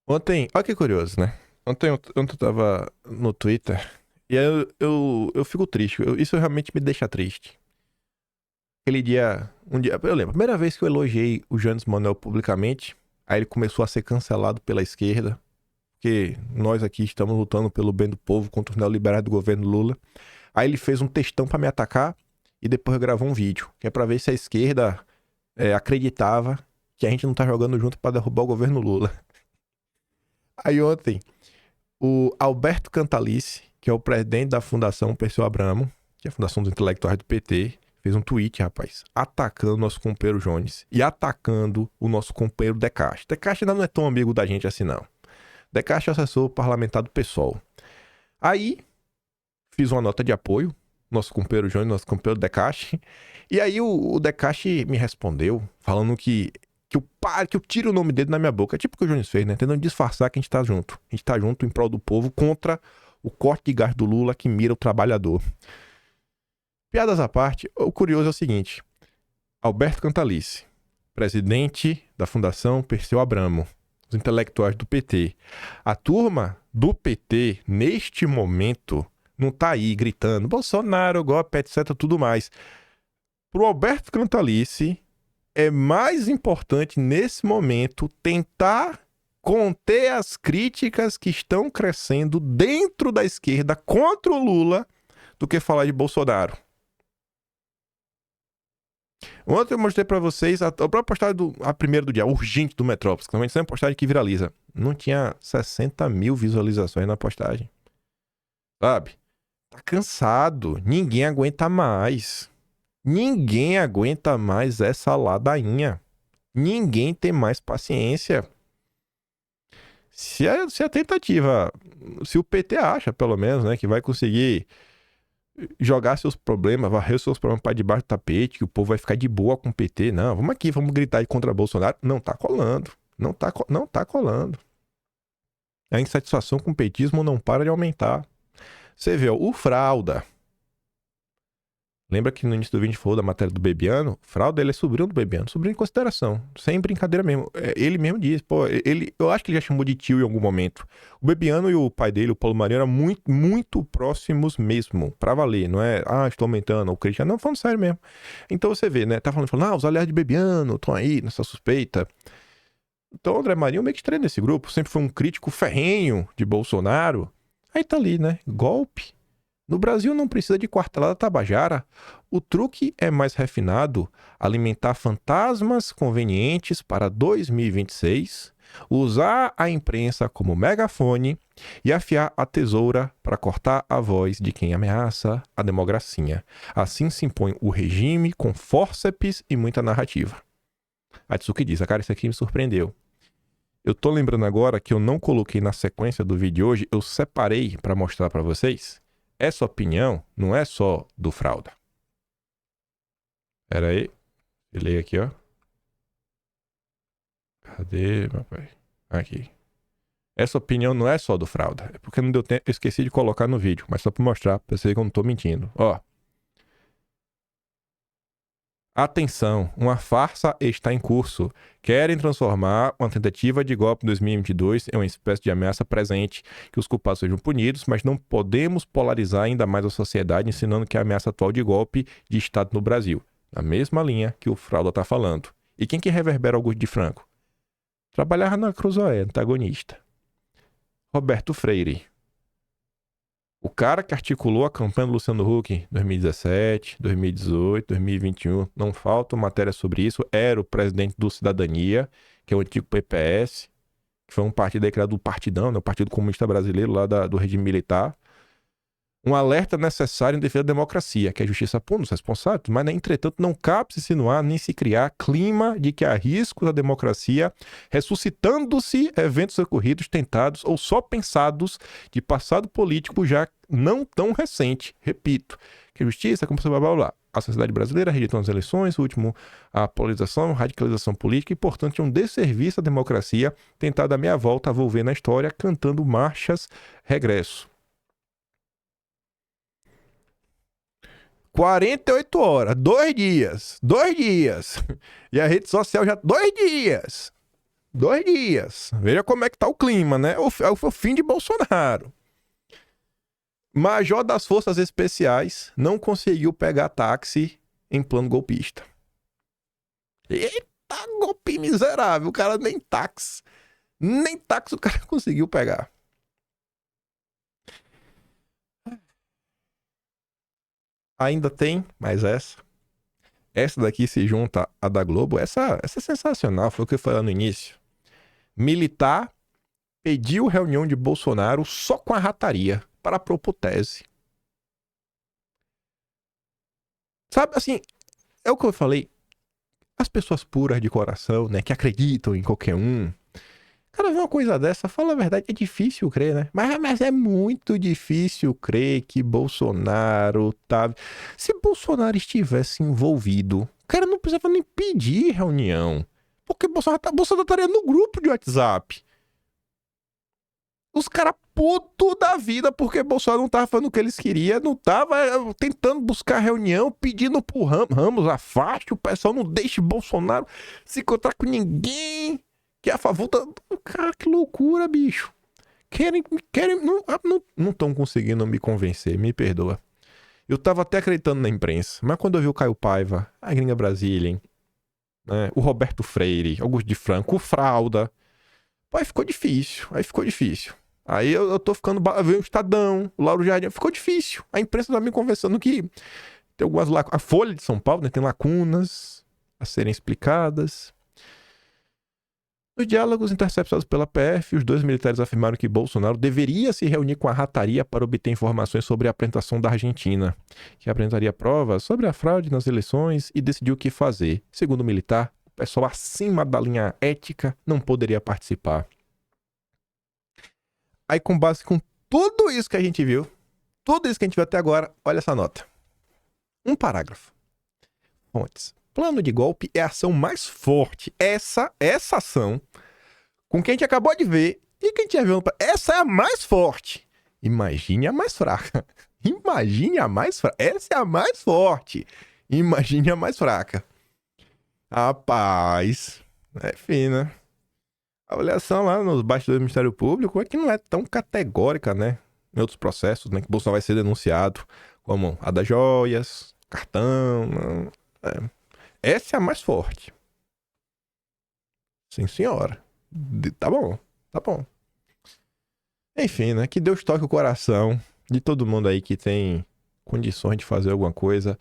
Ontem, olha que curioso, né? Ontem eu tava no Twitter e aí eu fico triste. Isso realmente me deixa triste. Aquele dia, eu lembro, a primeira vez que eu elogiei o Jones Manuel publicamente, aí ele começou a ser cancelado pela esquerda, porque nós aqui estamos lutando pelo bem do povo contra os neoliberais do governo Lula. Aí ele fez um textão pra me atacar e depois gravou um vídeo, que é pra ver se a esquerda acreditava que a gente não tá jogando junto pra derrubar o governo Lula. Aí ontem, o Alberto Cantalice, que é o presidente da Fundação Perseu Abramo, que é a Fundação dos Intelectuais do PT, fez um tweet, rapaz, atacando o nosso companheiro Jones e atacando o nosso companheiro Decache. Decache ainda não é tão amigo da gente assim, não. Decache é assessor parlamentar do PSOL. Aí, fiz uma nota de apoio, nosso companheiro Jones, nosso companheiro Decache, e aí o Decache me respondeu, falando que eu tiro o nome dele na minha boca. É tipo o que o Jones fez, né? Tentando disfarçar que a gente tá junto. A gente tá junto em prol do povo contra o corte de gás do Lula que mira o trabalhador. Piadas à parte, o curioso é o seguinte. Alberto Cantalice, presidente da Fundação Perseu Abramo, os intelectuais do PT. A turma do PT, neste momento, não tá aí gritando Bolsonaro, golpe, etc, tudo mais. Pro Alberto Cantalice, é mais importante nesse momento tentar conter as críticas que estão crescendo dentro da esquerda contra o Lula do que falar de Bolsonaro. Ontem eu mostrei pra vocês a própria postagem a primeira do dia, urgente do Metrópolis, que normalmente é uma postagem que viraliza. Não tinha 60 mil visualizações na postagem. Sabe? Tá cansado. Ninguém aguenta mais. Ninguém aguenta mais essa ladainha. Ninguém tem mais paciência. Se a tentativa, se o PT acha, pelo menos, né, que vai conseguir jogar seus problemas, varrer seus problemas para debaixo do tapete, que o povo vai ficar de boa com o PT. Não, vamos aqui, vamos gritar aí contra Bolsonaro. Não tá colando. Não tá colando. A insatisfação com o petismo não para de aumentar. Você vê, ó, o Fralda. Lembra que no início do vídeo a gente falou da matéria do Bebiano? O Fralda, ele é sobrinho do Bebiano. Sobrinho em consideração. Sem brincadeira mesmo. Ele mesmo diz, pô, eu acho que ele já chamou de tio em algum momento. O Bebiano e o pai dele, o Paulo Marinho, eram muito, muito próximos mesmo. Pra valer, não é? Ah, estou aumentando. O Cristiano, não, falando sério mesmo. Então você vê, né? Tá falando, os aliados de Bebiano estão aí nessa suspeita. Então o André Marinho meio que estranho nesse grupo. Sempre foi um crítico ferrenho de Bolsonaro. Aí tá ali, né? Golpe. No Brasil não precisa de quartelada tabajara. O truque é mais refinado, alimentar fantasmas convenientes para 2026, usar a imprensa como megafone e afiar a tesoura para cortar a voz de quem ameaça a democracia. Assim se impõe o regime com fórceps e muita narrativa. A Tsuki diz, cara, isso aqui me surpreendeu. Eu tô lembrando agora que eu não coloquei na sequência do vídeo de hoje, eu separei para mostrar para vocês. Essa opinião não é só do Fralda. Pera aí. Eu leio aqui, ó. Cadê, meu pai? Aqui. Essa opinião não é só do Fralda. É porque não deu tempo. Eu esqueci de colocar no vídeo. Mas só pra mostrar, pra vocês que eu não tô mentindo. Ó. Atenção, uma farsa está em curso. Querem transformar uma tentativa de golpe em 2022 em uma espécie de ameaça presente, que os culpados sejam punidos, mas não podemos polarizar ainda mais a sociedade ensinando que é a ameaça atual de golpe de Estado no Brasil. Na mesma linha que o Fralda está falando. E quem que reverbera Augusto de Franco? Trabalhava na Cruzoé, antagonista. Roberto Freire. O cara que articulou a campanha do Luciano Huck em 2017, 2018, 2021, não falta matéria sobre isso, era o presidente do Cidadania, que é o antigo PPS, que foi um partido aí criado do Partidão, né, o Partido Comunista Brasileiro, lá do regime militar. Um alerta necessário em defesa da democracia, que a justiça pune os responsáveis, mas, né, entretanto, não cabe se insinuar nem se criar clima de que há riscos à democracia, ressuscitando-se eventos ocorridos, tentados ou só pensados de passado político já não tão recente. Repito, que a justiça, como blá blá blá. A sociedade brasileira rejeitou as eleições, o último, a polarização, radicalização política e, portanto, é um desserviço à democracia tentar dar meia volta a volver na história cantando marchas regresso. 48 horas, 2 dias, 2 dias. E a rede social já 2 dias. 2 dias. Veja como é que tá o clima, né? O fim de Bolsonaro. Major das Forças Especiais não conseguiu pegar táxi em plano golpista. Eita, golpe miserável. O cara nem táxi o cara conseguiu pegar. Ainda tem mais essa. Essa daqui se junta à da Globo. Essa é sensacional, foi o que eu falei lá no início. Militar pediu reunião de Bolsonaro só com a rataria para propor tese. Sabe, assim, é o que eu falei. As pessoas puras de coração, né, que acreditam em qualquer um. Cara, ver uma coisa dessa, fala a verdade, é difícil crer, né? Mas é muito difícil crer que Bolsonaro tá... Se Bolsonaro estivesse envolvido, cara, não precisava nem pedir reunião. Porque Bolsonaro estaria no grupo de WhatsApp. Os caras putos da vida porque Bolsonaro não tava fazendo o que eles queriam, não tava tentando buscar reunião, pedindo pro Ramos, afaste o pessoal, não deixe Bolsonaro se encontrar com ninguém. Que é a favor da... Cara, que loucura, bicho. Querem não estão conseguindo me convencer, me perdoa. Eu tava até acreditando na imprensa, mas quando eu vi o Caio Paiva, a Gringa Brasília, hein? né? O Roberto Freire, Augusto de Franco, o Fralda. Pô, aí ficou difícil. Aí eu tô ficando... Veio o Estadão, o Lauro Jardim. Ficou difícil. A imprensa tá me conversando que tem algumas lacunas. A Folha de São Paulo, né, tem lacunas a serem explicadas. Nos diálogos interceptados pela PF, os dois militares afirmaram que Bolsonaro deveria se reunir com a rataria para obter informações sobre a apresentação da Argentina, que apresentaria provas sobre a fraude nas eleições e decidiu o que fazer. Segundo o militar, o pessoal acima da linha ética não poderia participar. Aí, com base com tudo isso que a gente viu, tudo isso que a gente viu até agora, olha essa nota. Um parágrafo. Fontes. Plano de golpe é a ação mais forte. Essa ação, com quem a gente acabou de ver e que a gente já viu, essa é a mais forte. Imagine a mais fraca. Imagine a mais fraca. Essa é a mais forte. Imagine a mais fraca. Rapaz, é fina. A avaliação lá nos bastidores do Ministério Público é que não é tão categórica, né? Em outros processos, né? Que Bolsonaro vai ser denunciado, como a das joias, cartão. Não, essa é a mais forte. Sim, senhora. Tá bom. Enfim, né? Que Deus toque o coração de todo mundo aí que tem condições de fazer alguma coisa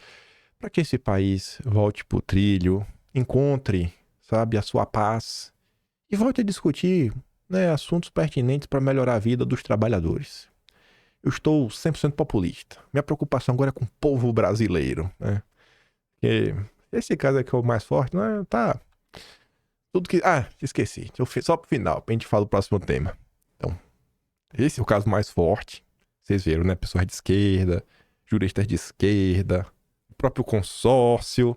para que esse país volte pro trilho, encontre, sabe, a sua paz e volte a discutir, né, assuntos pertinentes para melhorar a vida dos trabalhadores. Eu estou 100% populista. Minha preocupação agora é com o povo brasileiro, né? Porque esse caso aqui é o mais forte, não é? Tá. Tudo que... esqueci. Só pro final, pra gente falar do próximo tema. Então, esse é o caso mais forte. Vocês viram, né? Pessoas de esquerda, juristas de esquerda, o próprio consórcio.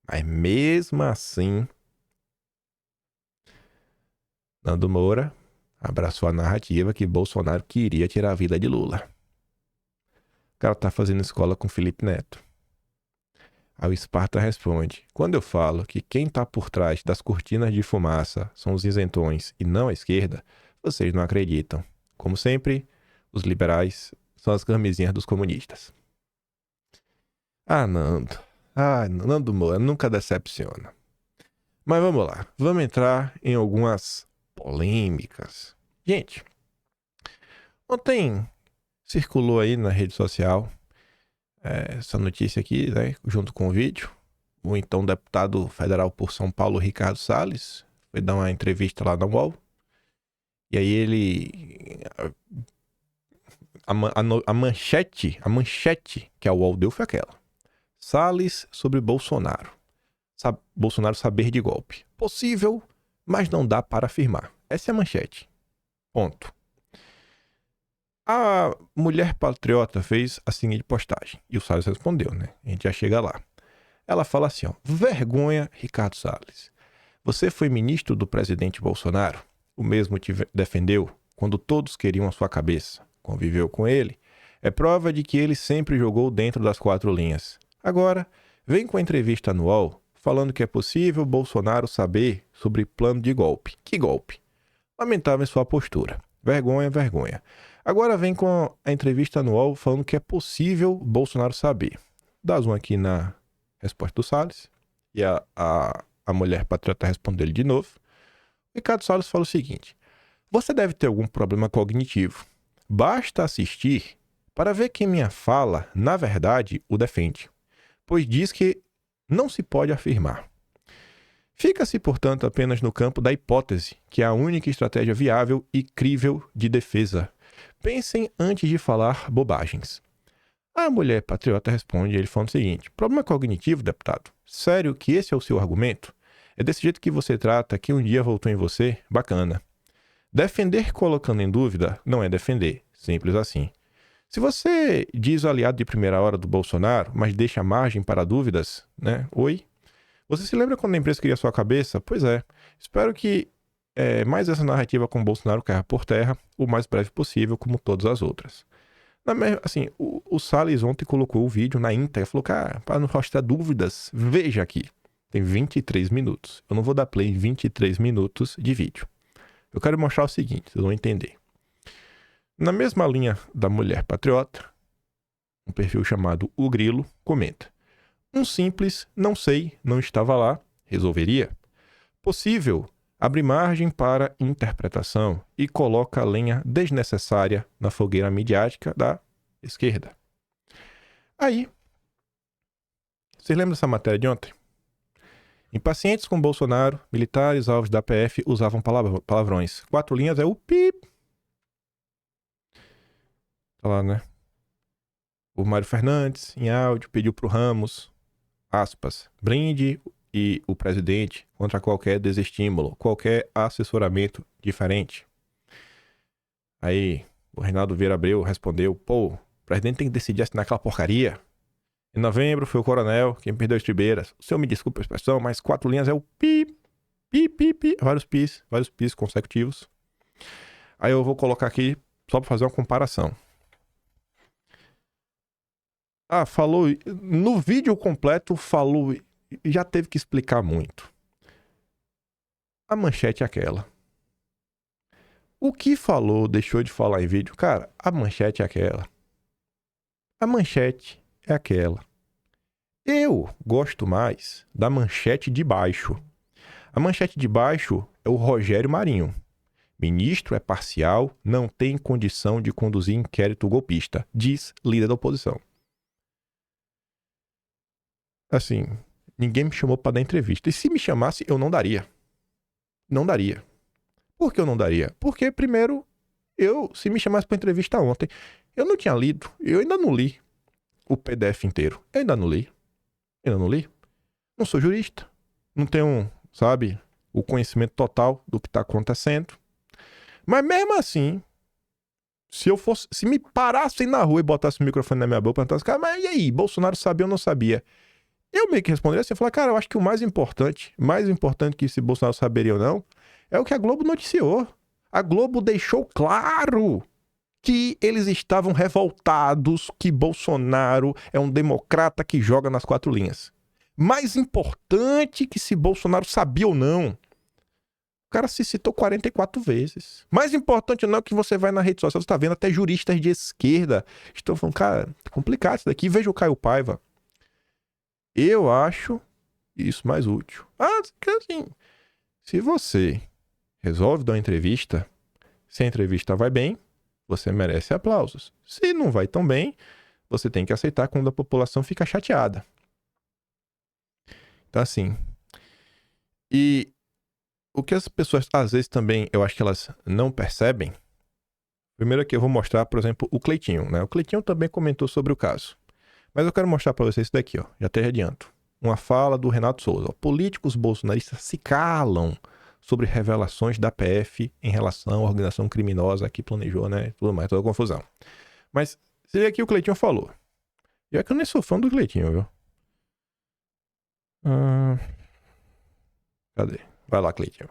Mas mesmo assim, Nando Moura abraçou a narrativa que Bolsonaro queria tirar a vida de Lula. O cara tá fazendo escola com Felipe Neto. Aí o Esparta responde: quando eu falo que quem tá por trás das cortinas de fumaça são os isentões e não a esquerda, vocês não acreditam. Como sempre, os liberais são as camisinhas dos comunistas. Nando. Nando Moura nunca decepciona. Mas vamos lá. Vamos entrar em algumas polêmicas. Gente, ontem circulou aí na rede social essa notícia aqui, né, junto com o vídeo. O então deputado federal por São Paulo, Ricardo Salles, foi dar uma entrevista lá na UOL. E aí ele... A manchete que a UOL deu foi aquela. Salles sobre Bolsonaro. Bolsonaro saber de golpe. Possível, mas não dá para afirmar. Essa é a manchete. Ponto. A mulher patriota fez a seguinte postagem. E o Salles respondeu, né? A gente já chega lá. Ela fala assim, ó. Vergonha, Ricardo Salles. Você foi ministro do presidente Bolsonaro? O mesmo te defendeu quando todos queriam a sua cabeça. Conviveu com ele. É prova de que ele sempre jogou dentro das 4 linhas. Agora, vem com a entrevista no UOL falando que é possível Bolsonaro saber sobre plano de golpe. Que golpe? Lamentável sua postura. Vergonha, vergonha. Agora vem com a entrevista no UOL falando que é possível Bolsonaro saber. Dá zoom aqui na resposta do Salles. E a mulher patriota respondeu ele de novo. Ricardo Salles fala o seguinte. Você deve ter algum problema cognitivo. Basta assistir para ver que minha fala, na verdade, o defende. Pois diz que não se pode afirmar. Fica-se, portanto, apenas no campo da hipótese, que é a única estratégia viável e crível de defesa. Pensem antes de falar bobagens. A mulher patriota responde, ele falando o seguinte: problema cognitivo, deputado? Sério que esse é o seu argumento? É desse jeito que você trata que um dia voltou em você? Bacana. Defender colocando em dúvida não é defender. Simples assim. Se você diz o aliado de primeira hora do Bolsonaro, mas deixa margem para dúvidas, né? Oi? Você se lembra quando a imprensa queria sua cabeça? Pois é. Espero que mais essa narrativa com o Bolsonaro caia por terra o mais breve possível, como todas as outras. Assim, o Salles ontem colocou o vídeo na íntegra, falou, cara, para não restar dúvidas, veja aqui. Tem 23 minutos. Eu não vou dar play em 23 minutos de vídeo. Eu quero mostrar o seguinte, vocês vão entender. Na mesma linha da mulher patriota, um perfil chamado O Grilo comenta: um simples, não sei, não estava lá, resolveria? Possível, abre margem para interpretação e coloca lenha desnecessária na fogueira midiática da esquerda. Aí, vocês lembram dessa matéria de ontem? Impacientes com Bolsonaro, militares alvos da PF usavam palavrões. 4 linhas é o pip. Tá lá, né? O Mário Fernandes, em áudio, pediu pro Ramos, aspas, brinde e o presidente contra qualquer desestímulo, qualquer assessoramento diferente. Aí, o Reinaldo Vieira Abreu respondeu, pô, o presidente tem que decidir assinar aquela porcaria. Em novembro foi o coronel quem perdeu as estribeiras. O senhor me desculpa a expressão, mas 4 linhas é o pi, pi, pi, pi. Vários pis consecutivos. Aí eu vou colocar aqui só para fazer uma comparação. Ah, falou... No vídeo completo falou... Já teve que explicar muito. A manchete é aquela. O que falou, deixou de falar em vídeo? Cara, a manchete é aquela. A manchete é aquela. Eu gosto mais da manchete de baixo. A manchete de baixo é o Rogério Marinho. Ministro é parcial, não tem condição de conduzir inquérito golpista, diz líder da oposição. Assim, ninguém me chamou para dar entrevista. E se me chamasse, eu não daria. Não daria. Por que eu não daria? Porque, primeiro, se me chamasse para entrevista ontem, eu não tinha lido, eu ainda não li o PDF inteiro. Eu ainda não li. Não sou jurista. Não tenho, sabe, o conhecimento total do que está acontecendo. Mas mesmo assim, se me parassem na rua e botassem o microfone na minha boca, perguntassem, cara, mas e aí, Bolsonaro sabia ou não sabia? Eu meio que responderia assim, falar, cara, eu acho que o mais importante que se Bolsonaro saberia ou não, é o que a Globo noticiou. A Globo deixou claro que eles estavam revoltados que Bolsonaro é um democrata que joga nas 4 linhas. Mais importante que se Bolsonaro sabia ou não. O cara se citou 44 vezes. Mais importante não é que você vai na rede social, você está vendo até juristas de esquerda estão falando, cara, é complicado isso daqui. Veja o Caio Paiva. Eu acho isso mais útil. Assim, se você resolve dar uma entrevista, se a entrevista vai bem, você merece aplausos. Se não vai tão bem, você tem que aceitar quando a população fica chateada. Então, assim... E o que as pessoas, às vezes, também, eu acho que elas não percebem... Primeiro aqui eu vou mostrar, por exemplo, o Cleitinho, né? O Cleitinho também comentou sobre o caso. Mas eu quero mostrar para vocês isso daqui, ó. Já até adianto. Uma fala do Renato Souza. Ó. Políticos bolsonaristas se calam sobre revelações da PF em relação à organização criminosa que planejou, né? Tudo mais, toda a confusão. Mas, se vê aqui o Cleitinho falou. E é que eu nem sou fã do Cleitinho, viu? Cadê? Vai lá, Cleitinho.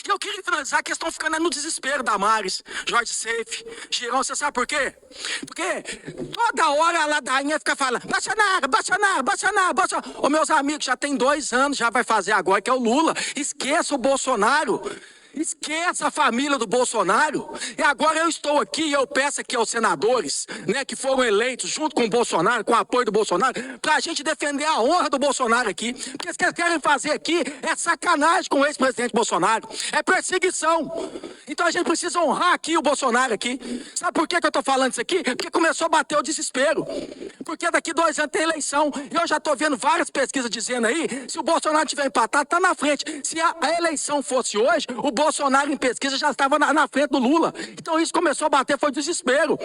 Eu queria finalizar a questão ficando no desespero da Damares, Jorge Seif, Girão, você sabe por quê? Porque toda hora a ladainha fica falando, Bolsonaro. Ô, meus amigos, já tem 2 anos, já vai fazer agora, que é o Lula. Esqueça o Bolsonaro. Esqueça a família do Bolsonaro. E agora eu estou aqui e eu peço aqui aos senadores, né, que foram eleitos junto com o Bolsonaro, com o apoio do Bolsonaro, pra gente defender a honra do Bolsonaro aqui. Porque o que eles querem fazer aqui é sacanagem com o ex-presidente Bolsonaro. É perseguição. Então a gente precisa honrar aqui o Bolsonaro aqui. Sabe por que eu tô falando isso aqui? Porque começou a bater o desespero. Porque daqui 2 anos tem eleição. E eu já tô vendo várias pesquisas dizendo aí, se o Bolsonaro tiver empatado, tá na frente. Se a eleição fosse hoje, o Bolsonaro em pesquisa já estava na frente do Lula. Então isso começou a bater, foi desespero.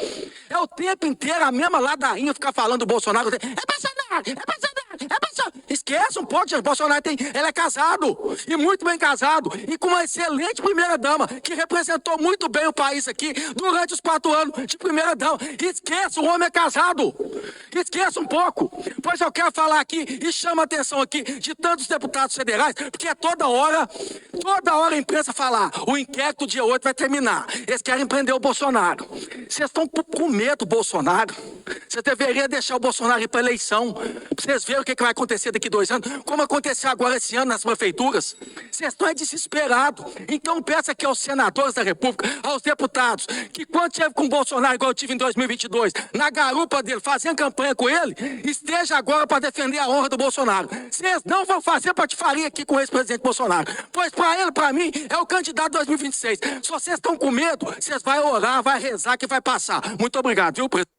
É o tempo inteiro a mesma ladainha ficar falando do Bolsonaro. É Bolsonaro. Esqueça um pouco, gente. Bolsonaro ele é casado, e muito bem casado, e com uma excelente primeira-dama, que representou muito bem o país aqui durante os 4 anos de primeira-dama. Esqueça, o homem é casado. Esqueça um pouco. Pois eu quero falar aqui, e chama a atenção aqui de tantos deputados federais, porque toda hora a imprensa falar, o inquérito dia 8 vai terminar. Eles querem prender o Bolsonaro. Vocês estão com medo do Bolsonaro. Você deveria deixar o Bolsonaro ir para eleição. Pra vocês verem o que vai acontecer daqui 2 anos, como aconteceu agora esse ano nas prefeituras. Vocês estão desesperados. Então peça aqui aos senadores da República, aos deputados, que quando estiver com o Bolsonaro, igual eu tive em 2022, na garupa dele, fazendo campanha com ele, esteja agora para defender a honra do Bolsonaro. Vocês não vão fazer patifaria aqui com o ex-presidente Bolsonaro. Pois para ele, para mim, é o candidato 2026. Se vocês estão com medo, vocês vão orar, vai rezar que vai passar. Muito obrigado, viu, presidente?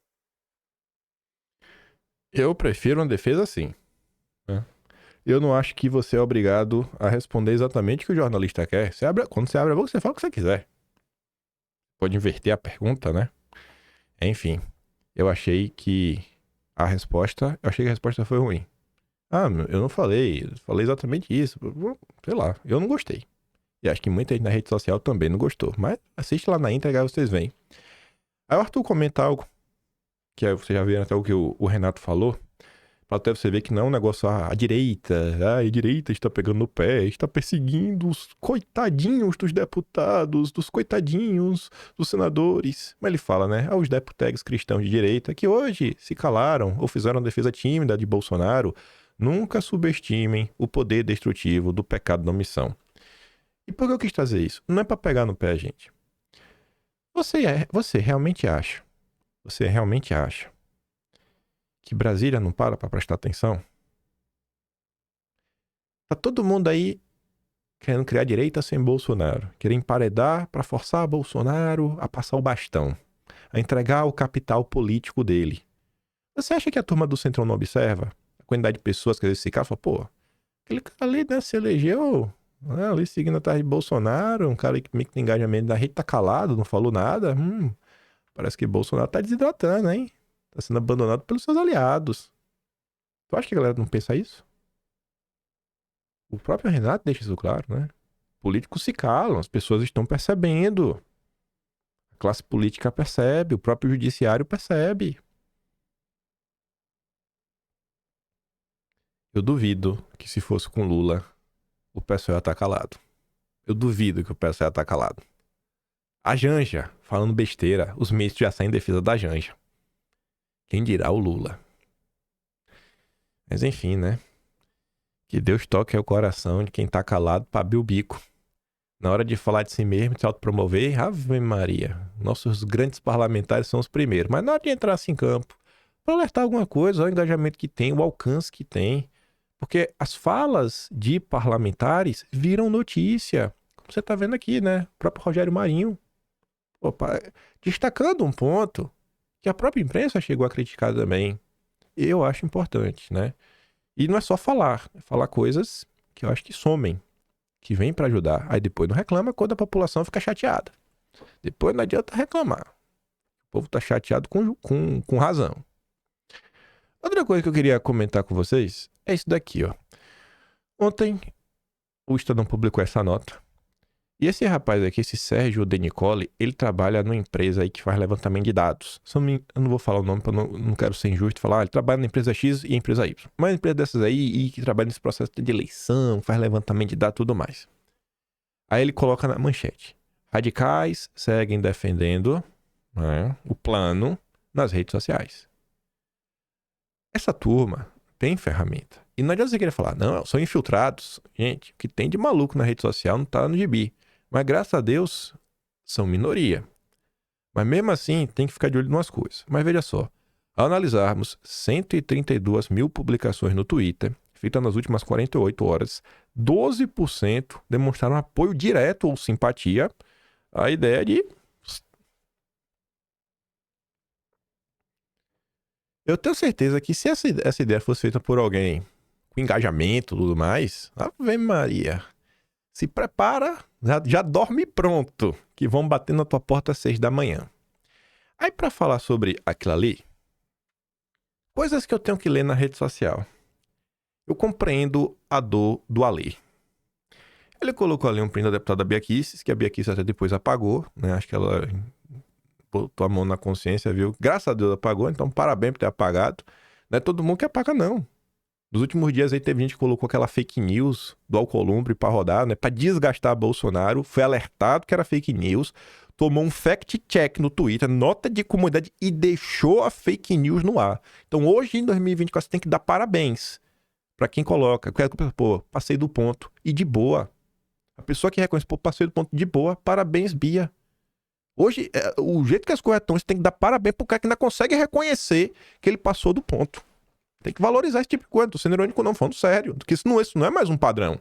Eu prefiro uma defesa assim, né? Eu não acho que você é obrigado a responder exatamente o que o jornalista quer. Quando você abre a boca, você fala o que você quiser. Pode inverter a pergunta, né? Enfim, eu achei que a resposta foi ruim. Eu não falei exatamente isso. Sei lá, eu não gostei. E acho que muita gente na rede social também não gostou. Mas assiste lá na íntegra, aí vocês veem. Aí o Arthur comenta algo, que você já viu até o que o Renato falou, para até você ver que não é um negócio, a direita está pegando no pé, está perseguindo os coitadinhos dos deputados, dos coitadinhos dos senadores. Mas ele fala, né, os deputados cristãos de direita que hoje se calaram ou fizeram uma defesa tímida de Bolsonaro, nunca subestimem o poder destrutivo do pecado da omissão. E por que eu quis trazer isso? Não é para pegar no pé, gente. Você realmente acha que Brasília não para prestar atenção? Tá todo mundo aí querendo criar direita sem Bolsonaro, querendo emparedar para forçar Bolsonaro a passar o bastão, a entregar o capital político dele. Você acha que a turma do Centrão não observa a quantidade de pessoas que às vezes se cara fala, pô, aquele cara ali, né, se elegeu, né, ali seguindo atrás de Bolsonaro, um cara que meio que tem engajamento da rede, tá calado, não falou nada, parece que Bolsonaro tá desidratando, hein? Tá sendo abandonado pelos seus aliados. Tu acha que a galera não pensa isso? O próprio Renato deixa isso claro, né? Políticos se calam, as pessoas estão percebendo. A classe política percebe, o próprio judiciário percebe. Eu duvido que se fosse com Lula, o pessoal ia estar calado. Eu duvido que o pessoal ia estar calado. A Janja, falando besteira, os ministros já saem em defesa da Janja. Quem dirá o Lula? Mas enfim, né? Que Deus toque o coração de quem tá calado pra abrir o bico. Na hora de falar de si mesmo, de se autopromover, Ave Maria. Nossos grandes parlamentares são os primeiros. Mas na hora de entrar assim em campo, pra alertar alguma coisa, olha o engajamento que tem, o alcance que tem. Porque as falas de parlamentares viram notícia. Como você tá vendo aqui, né? O próprio Rogério Marinho. Opa, destacando um ponto que a própria imprensa chegou a criticar também. Eu acho importante, né? E não é só falar, é falar coisas que eu acho que somem, que vêm para ajudar. Aí depois não reclama quando a população fica chateada. Depois não adianta reclamar. O povo tá chateado com razão. Outra coisa que eu queria comentar com vocês é isso daqui, ó. Ontem o Estadão publicou essa nota. E esse rapaz aqui, esse Sérgio De Nicoli, ele trabalha numa empresa aí que faz levantamento de dados. Eu não vou falar o nome, não quero ser injusto falar. Ele trabalha na empresa X e empresa Y. Mas uma empresa dessas aí e que trabalha nesse processo de eleição, faz levantamento de dados e tudo mais. Aí ele coloca na manchete. Radicais seguem defendendo, né, o plano nas redes sociais. Essa turma tem ferramenta. E não adianta você querer falar, não, são infiltrados. Gente, o que tem de maluco na rede social não tá no gibi. Mas graças a Deus, são minoria. Mas mesmo assim, tem que ficar de olho em umas coisas. Mas veja só, ao analisarmos 132 mil publicações no Twitter, feitas nas últimas 48 horas, 12% demonstraram apoio direto ou simpatia à ideia de... Eu tenho certeza que se essa ideia fosse feita por alguém com engajamento e tudo mais, Ave Maria, se prepara, já dorme pronto, que vão bater na tua porta às 6 da manhã. Aí para falar sobre aquilo ali, coisas que eu tenho que ler na rede social. Eu compreendo a dor do Alê. Ele colocou ali um print da deputada Bia Kicis, que a Bia Kicis até depois apagou, né? Acho que ela botou a mão na consciência, viu? Graças a Deus apagou, então parabéns por ter apagado. Não é todo mundo que apaga, não. Nos últimos dias aí teve gente que colocou aquela fake news do Alcolumbre pra rodar, né? Pra desgastar Bolsonaro. Foi alertado que era fake news. tomou um fact-check no Twitter, nota de comunidade e deixou a fake news no ar. Então hoje, em 2024, você tem que dar parabéns pra quem coloca. Pô, passei do ponto. E de boa. A pessoa que reconhece, pô, passei do ponto de boa, parabéns, Bia. Hoje, o jeito que as coisas estão, você tem que dar parabéns pro cara que ainda consegue reconhecer que ele passou do ponto. Tem que valorizar esse tipo de coisa. Não tô sendo irônico, não, falando sério. Porque isso não é mais um padrão.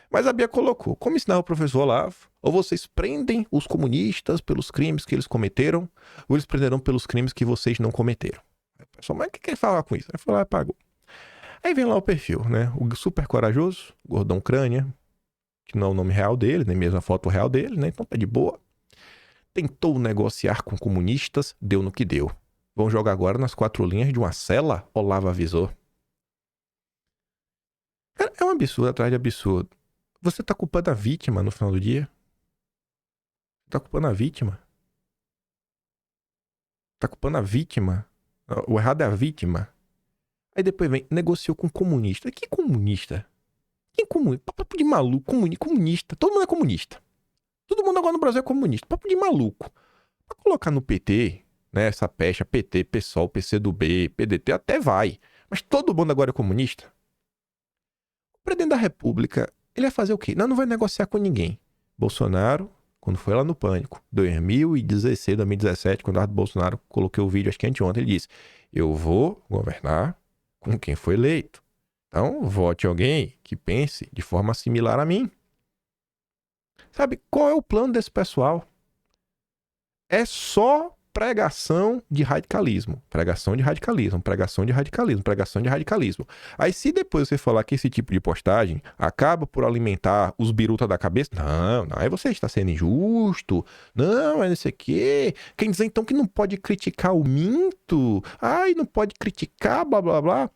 Mas a Bia colocou, como ensinava o professor Olavo, ou vocês prendem os comunistas pelos crimes que eles cometeram, ou eles prenderão pelos crimes que vocês não cometeram. Pessoal, mas o que quer falar com isso? Aí foi lá e apagou. Aí vem lá o perfil, né? O super corajoso, gordão crânio, que não é o nome real dele, nem mesmo a foto real dele, né? Então tá de boa. Tentou negociar com comunistas, deu no que deu. Vão jogar agora nas 4 linhas de uma cela? Olavo avisou. Cara, é um absurdo atrás de absurdo. Você tá culpando a vítima no final do dia? Tá culpando a vítima? Tá culpando a vítima? O errado é a vítima. Aí depois vem, negociou com comunista. Que comunista? Quem comunista? Papo de maluco, comunista. Todo mundo é comunista. Todo mundo agora no Brasil é comunista. Papo de maluco. Pra colocar no PT, né, essa pecha, PT, PSOL, PCdoB, PDT, até vai. Mas todo mundo agora é comunista? O presidente da República, ele vai fazer o quê? Não vai negociar com ninguém. Bolsonaro, quando foi lá no Pânico, 2016, 2017, quando o Bolsonaro colocou o vídeo, acho que anteontem, ele disse, eu vou governar com quem foi eleito. Então, vote alguém que pense de forma similar a mim. Sabe, qual é o plano desse pessoal? É só pregação de radicalismo. Pregação de radicalismo, pregação de radicalismo, pregação de radicalismo. Aí se depois você falar que esse tipo de postagem acaba por alimentar os birutas da cabeça, não, aí você está sendo injusto, não, é não sei o quê. Quem diz então que não pode criticar o minto? Ai, não pode criticar, blá, blá, blá.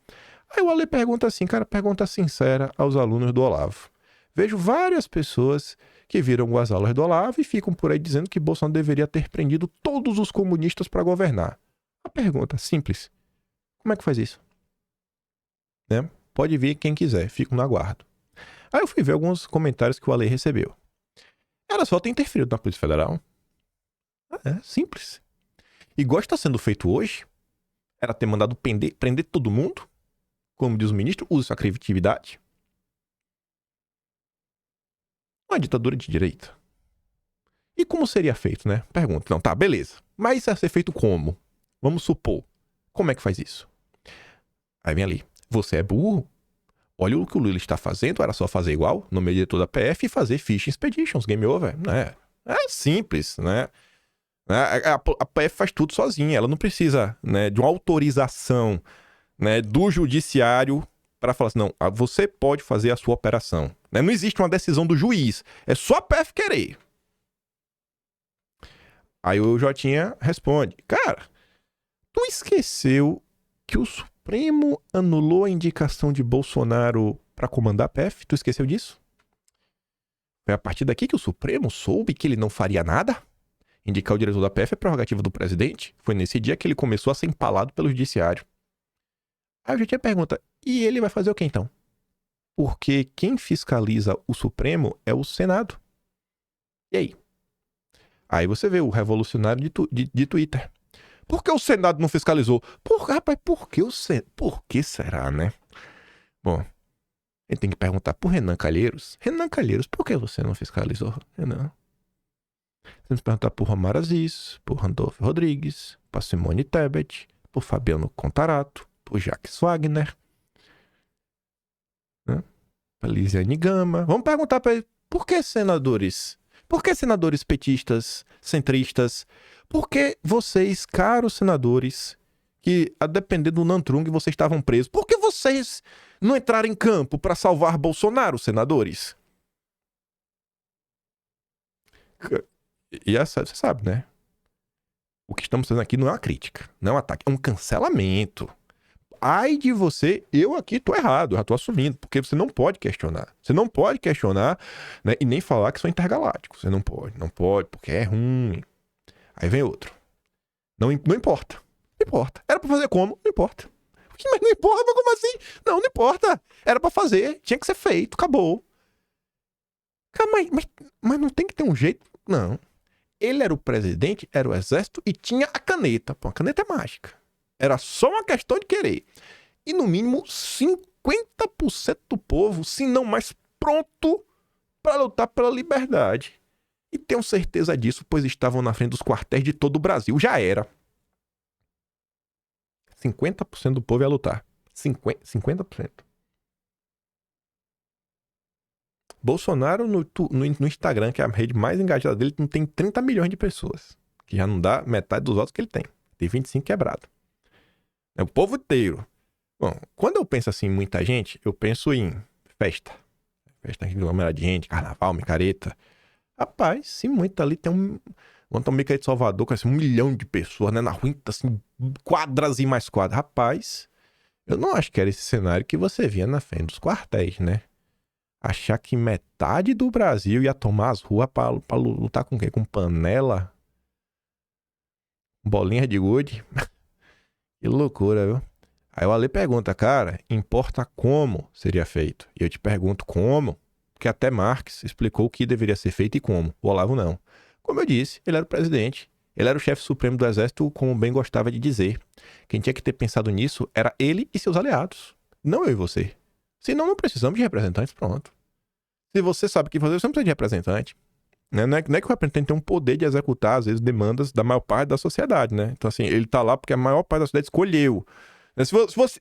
Aí o Ale pergunta assim, cara, pergunta sincera aos alunos do Olavo. Vejo várias pessoas que viram as aulas do Olavo e ficam por aí dizendo que Bolsonaro deveria ter prendido todos os comunistas para governar. A pergunta simples, como é que faz isso? Né? Pode vir quem quiser, fico no aguardo. Aí eu fui ver alguns comentários que o Ale recebeu. Era só ter interferido na Polícia Federal. É simples. Igual está sendo feito hoje, era ter mandado prender todo mundo, como diz o ministro, use sua criatividade. Uma ditadura de direita. E como seria feito, né? Pergunta. Não, tá, beleza. Mas isso vai ser feito como? Vamos supor. Como é que faz isso? Aí vem ali. Você é burro? Olha o que o Lula está fazendo. Era só fazer igual, no meio de toda a PF, e fazer Fishing Expeditions. Game over. Né? É simples, né? A PF faz tudo sozinha. Ela não precisa, né, de uma autorização, né, do judiciário para falar assim, não, você pode fazer a sua operação. Não existe uma decisão do juiz. É só a PF querer. Aí o Jotinha responde, cara, tu esqueceu que o Supremo anulou a indicação de Bolsonaro para comandar a PF? Tu esqueceu disso? Foi a partir daqui que o Supremo soube que ele não faria nada? Indicar o diretor da PF é prerrogativa do presidente? Foi nesse dia que ele começou a ser empalado pelo judiciário. Aí o Jotinha pergunta, e ele vai fazer o que então? Porque quem fiscaliza o Supremo é o Senado. E aí? Aí você vê o revolucionário de Twitter. Por que o Senado não fiscalizou? Rapaz, por que o Senado? Por que será, né? Bom, ele tem que perguntar pro Renan Calheiros. Renan Calheiros, por que você não fiscalizou, Renan? Tem que perguntar pro Romar Aziz, pro Randolfo Rodrigues, pra Simone Tebet, pro Fabiano Contarato, pro Jacques Wagner, né? Pra Lisiane Gama. Vamos perguntar pra ele, por que senadores? Por que senadores petistas, centristas? Por que vocês, caros senadores, que a depender do Nantrung vocês estavam presos, por que vocês não entraram em campo para salvar Bolsonaro, senadores? E essa, você sabe, né? O que estamos fazendo aqui não é uma crítica, não é um ataque, é um cancelamento. Ai de você, eu aqui tô errado, já tô assumindo, porque você não pode questionar. Você não pode questionar, né, e nem falar que sou intergaláctico. Você não pode, porque é ruim. Aí vem outro. Não importa. Não importa. Era pra fazer como? Não importa. Mas não importa, mas como assim? Não importa. Era pra fazer, tinha que ser feito, acabou. Mas não tem que ter um jeito? Não. Ele era o presidente, era o exército e tinha a caneta. Pô, a caneta é mágica. Era só uma questão de querer. E no mínimo 50% do povo, se não mais, pronto para lutar pela liberdade. E tenho certeza disso, pois estavam na frente dos quartéis de todo o Brasil. Já era. 50% do povo ia lutar. 50%. Bolsonaro no Instagram, que é a rede mais engajada dele, não tem 30 milhões de pessoas. Que já não dá metade dos votos que ele tem. Tem 25 quebrado. É o povo inteiro. Bom, quando eu penso assim em muita gente, eu penso em festa. Festa de aglomerada de gente, carnaval, micareta. Rapaz, se muito ali tem um... Quando tem um micareta de Salvador, com assim, 1 milhão de pessoas, né? Na rua, assim, quadras e mais quadras. Rapaz, eu não acho que era esse cenário que você via na frente dos quartéis, né? Achar que metade do Brasil ia tomar as ruas pra lutar com o quê? Com panela? Bolinha de gude? Que loucura, viu? Aí o Ale pergunta, cara, importa como seria feito? E eu te pergunto como, porque até Marx explicou o que deveria ser feito e como. O Olavo não. Como eu disse, ele era o presidente. Ele era o chefe supremo do exército, como bem gostava de dizer. Quem tinha que ter pensado nisso era ele e seus aliados. Não eu e você. Senão não precisamos de representantes, pronto. Se você sabe o que fazer, você não precisa de representante. Não é que o representante tem um poder de executar, às vezes, demandas da maior parte da sociedade, né? Então, assim, ele tá lá porque a maior parte da sociedade escolheu. Se você...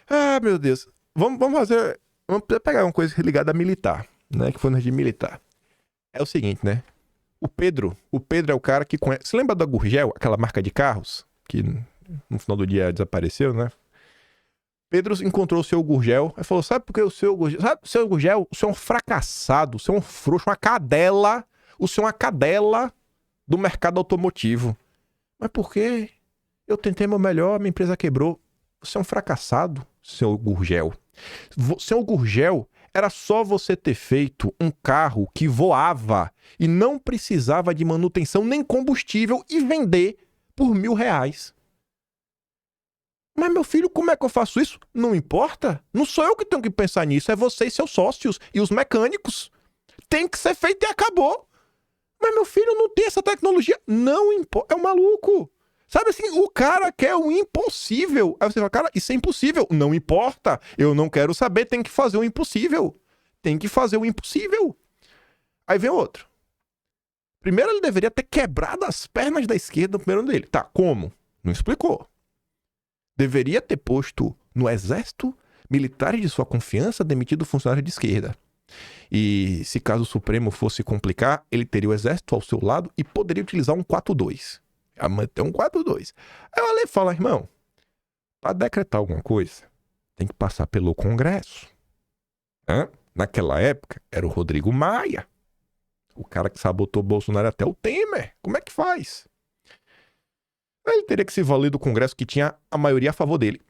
Ah, meu Deus. Vamos fazer... Vamos pegar uma coisa ligada a militar, né? Que foi no regime militar. É o seguinte, né? O Pedro é o cara que conhece... Você lembra da Gurgel, aquela marca de carros? Que no final do dia desapareceu, né? Pedro encontrou o seu Gurgel e falou, sabe por que o seu Gurgel... Sabe, o seu Gurgel, o senhor é um fracassado, o senhor é um frouxo, uma cadela. O senhor é uma cadela do mercado automotivo. Mas por quê? Eu tentei meu melhor, minha empresa quebrou. Você é um fracassado, seu Gurgel. Seu Gurgel, era só você ter feito um carro que voava e não precisava de manutenção nem combustível e vender por R$1.000. Mas, meu filho, como é que eu faço isso? Não importa. Não sou eu que tenho que pensar nisso. É você e seus sócios e os mecânicos. Tem que ser feito e acabou. Mas, meu filho, não tem essa tecnologia. Não importa. É um maluco. Sabe assim, o cara quer o impossível. Aí você fala, cara, isso é impossível. Não importa. Eu não quero saber. Tem que fazer o impossível. Tem que fazer o impossível. Aí vem outro. Primeiro, ele deveria ter quebrado as pernas da esquerda no primeiro ano dele. Tá, como? Não explicou. Deveria ter posto no exército militares de sua confiança demitido funcionário de esquerda. E se caso o Supremo fosse complicar, ele teria o exército ao seu lado e poderia utilizar um 4-2. A manter um 4-2. Aí o Ale fala, irmão, para decretar alguma coisa, tem que passar pelo Congresso. Naquela época, era o Rodrigo Maia. O cara que sabotou o Bolsonaro até o Temer. Como é que faz? Ele teria que se valer do Congresso que tinha a maioria a favor dele.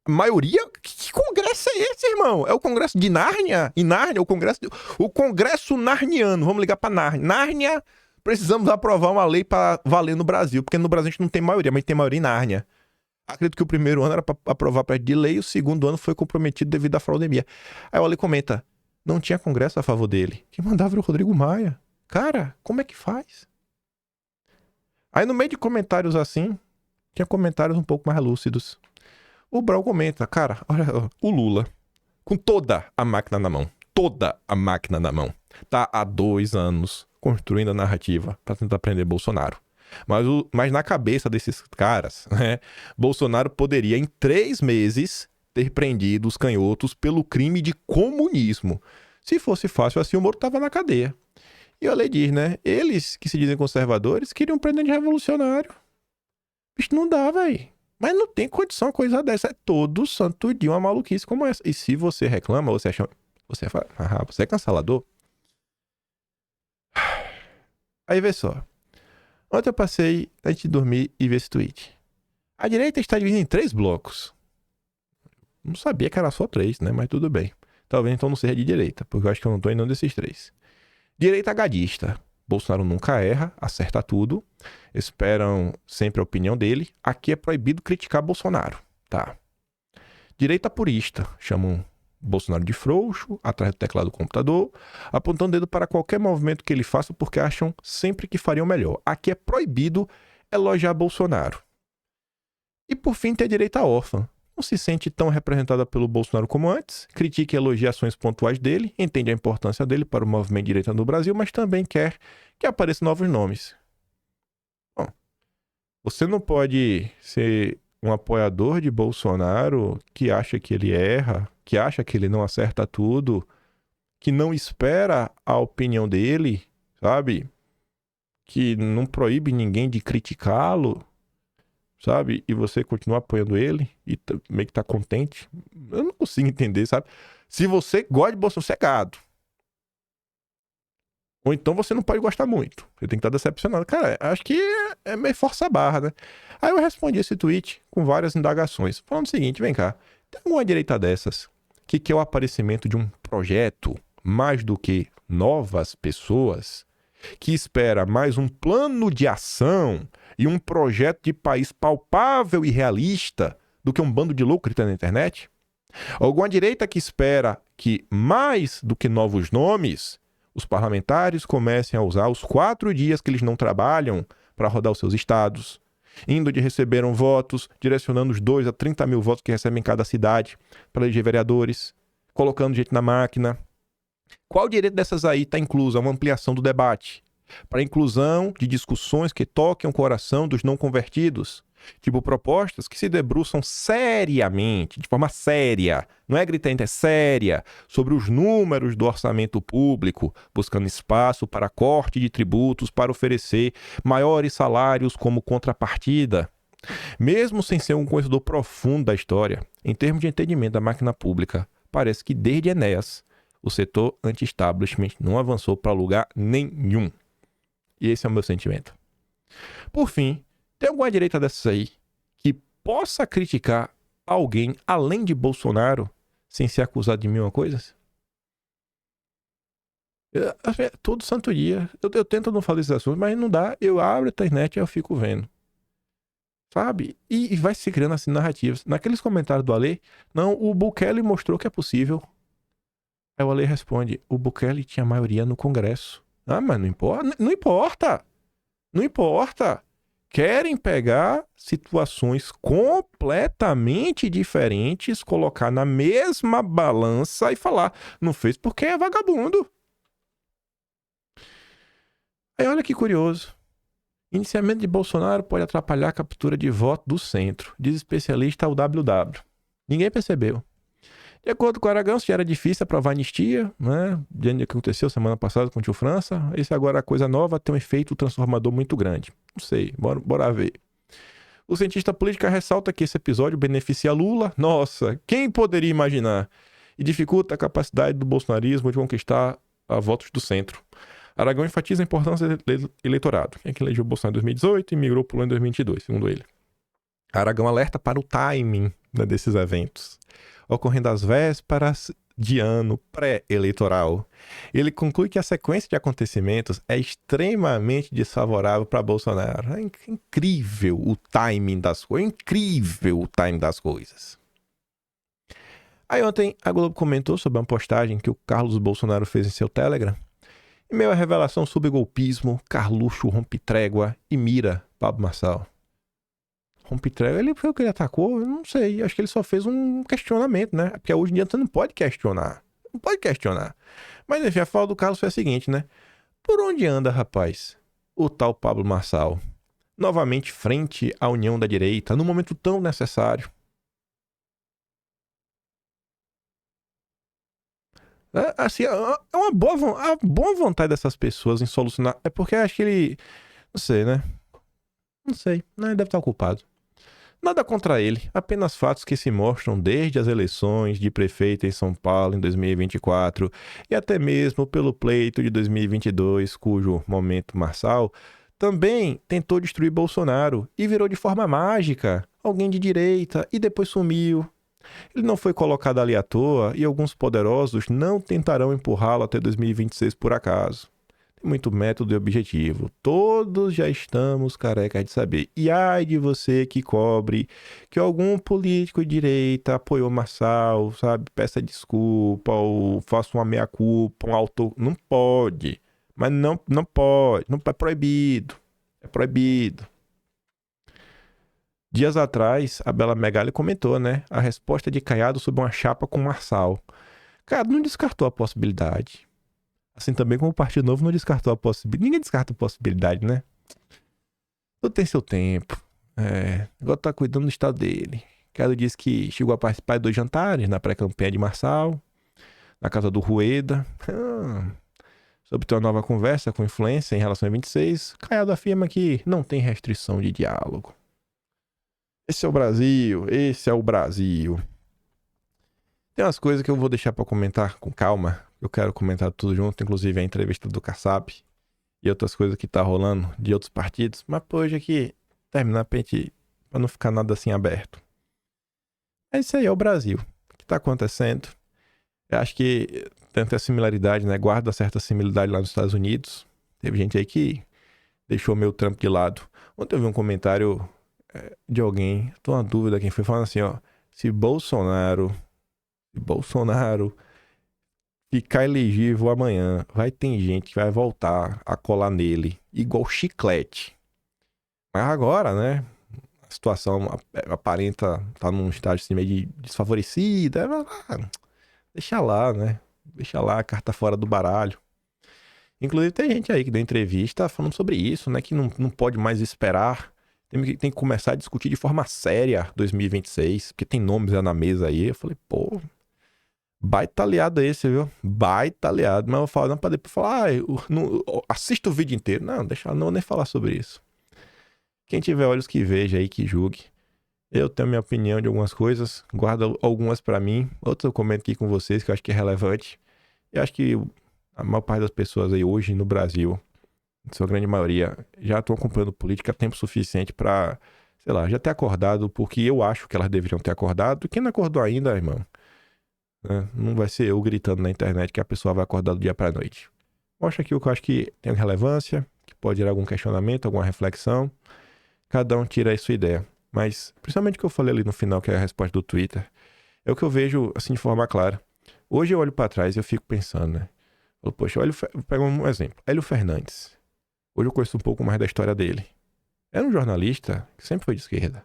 Maioria? Que Congresso é esse, irmão? É o Congresso de Nárnia? Em Nárnia, o Congresso Narniano. Vamos ligar pra Nárnia. Nárnia, precisamos aprovar uma lei pra valer no Brasil, porque no Brasil a gente não tem maioria, mas tem maioria em Nárnia. Acredito que o primeiro ano era pra aprovar projeto de lei, o segundo ano foi comprometido devido à fraudemia. Aí o Ale comenta, não tinha Congresso a favor dele. Quem mandava era o Rodrigo Maia. Cara, como é que faz? Aí no meio de comentários assim, tinha comentários um pouco mais lúcidos. O Brau comenta, cara, olha, o Lula, com toda a máquina na mão, tá há 2 anos construindo a narrativa pra tentar prender Bolsonaro. Mas na cabeça desses caras, né, Bolsonaro poderia, em 3 meses, ter prendido os canhotos pelo crime de comunismo. Se fosse fácil assim, o Moro tava na cadeia. E a lei diz, né? Eles que se dizem conservadores queriam um presidente revolucionário. Bicho, não dá, velho. Mas não tem condição uma coisa dessa. É todo santo dia uma maluquice como essa. E se você reclama, você acha... Você é cancelador? Aí vê só. Ontem eu passei antes de dormir e ver esse tweet. A direita está dividida em 3 blocos. Não sabia que era só 3, né? Mas tudo bem. Talvez então não seja de direita, porque eu acho que eu não tô em nenhum desses 3. Direita gadista. Bolsonaro nunca erra, acerta tudo. Esperam sempre a opinião dele. Aqui é proibido criticar Bolsonaro, tá? Direita purista. Chamam Bolsonaro de frouxo, atrás do teclado do computador, apontando o dedo para qualquer movimento que ele faça porque acham sempre que fariam melhor. Aqui é proibido elogiar Bolsonaro. E por fim tem a direita órfã. Não se sente tão representada pelo Bolsonaro como antes, critica e elogia ações pontuais dele, entende a importância dele para o movimento de direita no Brasil, mas também quer que apareçam novos nomes. Bom, você não pode ser um apoiador de Bolsonaro que acha que ele erra, que acha que ele não acerta tudo, que não espera a opinião dele, sabe? Que não proíbe ninguém de criticá-lo, sabe? E você continua apoiando ele e meio que tá contente. Eu não consigo entender, sabe? Se você gosta de Bolsonaro, você é gado. Ou então você não pode gostar muito. Você tem que estar decepcionado. Cara, acho que é meio força a barra, né? Aí eu respondi esse tweet com várias indagações, falando o seguinte, vem cá, tem alguma direita dessas que quer o aparecimento de um projeto mais do que novas pessoas, que espera mais um plano de ação e um projeto de país palpável e realista do que um bando de louco gritando na internet? Alguma direita que espera que, mais do que novos nomes, os parlamentares comecem a usar os 4 dias que eles não trabalham para rodar os seus estados, indo de receberam votos, direcionando os 2 a 30 mil votos que recebem em cada cidade para eleger vereadores, colocando gente na máquina. Qual direito dessas aí está inclusa? Uma ampliação do debate para a inclusão de discussões que toquem o coração dos não convertidos, tipo propostas que se debruçam seriamente, de forma séria, não é gritante, é séria, sobre os números do orçamento público, buscando espaço para corte de tributos para oferecer maiores salários como contrapartida. Mesmo sem ser um conhecedor profundo da história, em termos de entendimento da máquina pública, parece que desde Enéas, o setor anti-establishment não avançou para lugar nenhum. E esse é o meu sentimento. Por fim, tem alguma direita dessas aí que possa criticar alguém além de Bolsonaro sem ser acusado de mil coisas? Todo santo dia. Eu tento não falar desses assuntos, mas não dá. Eu abro a internet e eu fico vendo. Sabe? E vai se criando assim narrativas. Naqueles comentários do Ale, não, o Bukele mostrou que é possível. Aí o Ale responde, o Bukele tinha maioria no Congresso. Ah, mas não importa. Não importa. Não importa. Querem pegar situações completamente diferentes, colocar na mesma balança e falar, não fez porque é vagabundo. Aí olha que curioso. Iniciamento de Bolsonaro pode atrapalhar a captura de voto do centro, diz especialista ao WW. Ninguém percebeu. De acordo com o Aragão, se já era difícil aprovar a anistia, né? Diante do que aconteceu semana passada com o tio França, esse agora a coisa nova tem um efeito transformador muito grande. Não sei, bora ver. O cientista político ressalta que esse episódio beneficia Lula. Nossa, quem poderia imaginar? E dificulta a capacidade do bolsonarismo de conquistar votos do centro. Aragão enfatiza a importância do eleitorado. Quem é que elegeu o Bolsonaro em 2018 e migrou para o ano 2022, segundo ele. Aragão alerta para o timing desses eventos, ocorrendo às vésperas de ano pré-eleitoral. Ele conclui que a sequência de acontecimentos é extremamente desfavorável para Bolsonaro. É incrível o timing das coisas. Incrível o timing das coisas. Aí ontem a Globo comentou sobre uma postagem que o Carlos Bolsonaro fez em seu Telegram. Em meio à revelação sobre golpismo, Carluxo rompe trégua e mira Pablo Marçal. Rompe trégua, ele foi o que ele atacou? Eu não sei, acho que ele só fez um questionamento, né? Porque hoje em dia você não pode questionar. Não pode questionar. Mas enfim, a fala do Carlos foi a seguinte, né? Por onde anda, rapaz, o tal Pablo Marçal? Novamente frente à união da direita, num momento tão necessário. Assim, é uma boa vontade dessas pessoas em solucionar. É porque acho que ele... Não sei, né? Não sei. Ele deve estar ocupado. Nada contra ele. Apenas fatos que se mostram desde as eleições de prefeito em São Paulo em 2024 e até mesmo pelo pleito de 2022, cujo momento Marçal também tentou destruir Bolsonaro e virou de forma mágica alguém de direita e depois sumiu. Ele não foi colocado ali à toa e alguns poderosos não tentarão empurrá-lo até 2026 por acaso. tem muito método e objetivo. Todos já estamos carecas de saber. E ai de você que cobre que algum político de direita apoiou Marçal, sabe? Peça desculpa ou faça uma meia-culpa, um autor. Não pode. Mas não pode. Não é proibido. É proibido. Dias atrás, a Bela Megali comentou, né? A resposta de Caiado sobre uma chapa com Marçal. Caiado não descartou a possibilidade. Assim também como o Partido Novo não descartou a possibilidade. Ninguém descarta a possibilidade, né? Tudo tem seu tempo. Agora tá cuidando do estado dele. Caiado disse que chegou a participar de 2 jantares na pré-campanha de Marçal, na casa do Rueda. Sobre ter uma nova conversa com influência em relação a 26, Caiado afirma que não tem restrição de diálogo. Esse é o Brasil, esse é o Brasil. Tem umas coisas que eu vou deixar pra comentar com calma. Eu quero comentar tudo junto, inclusive a entrevista do Kassab e outras coisas que tá rolando de outros partidos. Mas por hoje aqui, terminar pra não ficar nada assim aberto. É isso aí, é o Brasil. O que tá acontecendo? Eu acho que tem até similaridade, né? Guarda certa similaridade lá nos Estados Unidos. Teve gente aí que deixou meu trampo de lado. Ontem eu vi um comentário de alguém, tô na dúvida quem foi, falando assim, ó, se Bolsonaro ficar elegível amanhã, vai ter gente que vai voltar a colar nele, igual chiclete. Mas agora, né, a situação aparenta estar num estágio assim, meio de desfavorecida, deixa lá, né, deixa lá a carta fora do baralho. Inclusive tem gente aí que deu entrevista falando sobre isso, né, que não pode mais esperar. Tem que começar a discutir de forma séria 2026, porque tem nomes já na mesa aí. Eu falei, pô, baita aliado esse, viu? Baita aliado. Mas eu falo, não, pra depois falar, assista o vídeo inteiro. Não, deixa, não vou nem falar sobre isso. Quem tiver olhos que veja aí, que julgue. Eu tenho minha opinião de algumas coisas, guardo algumas pra mim, outras eu comento aqui com vocês, que eu acho que é relevante. Eu acho que a maior parte das pessoas aí hoje no Brasil, sua grande maioria, já estão acompanhando política há tempo suficiente pra, sei lá, já ter acordado, porque eu acho que elas deveriam ter acordado. Quem não acordou ainda, irmão, né? Não vai ser eu gritando na internet que a pessoa vai acordar do dia pra noite. Mostra aqui o que eu acho que tem relevância, que pode gerar algum questionamento, alguma reflexão. Cada um tira aí sua ideia. Mas, principalmente o que eu falei ali no final, que é a resposta do Twitter, é o que eu vejo, assim, de forma clara. Hoje eu olho pra trás e eu fico pensando, né? Poxa, vou pegar um exemplo. Hélio Fernandes. Hoje eu conheço um pouco mais da história dele. Era um jornalista que sempre foi de esquerda.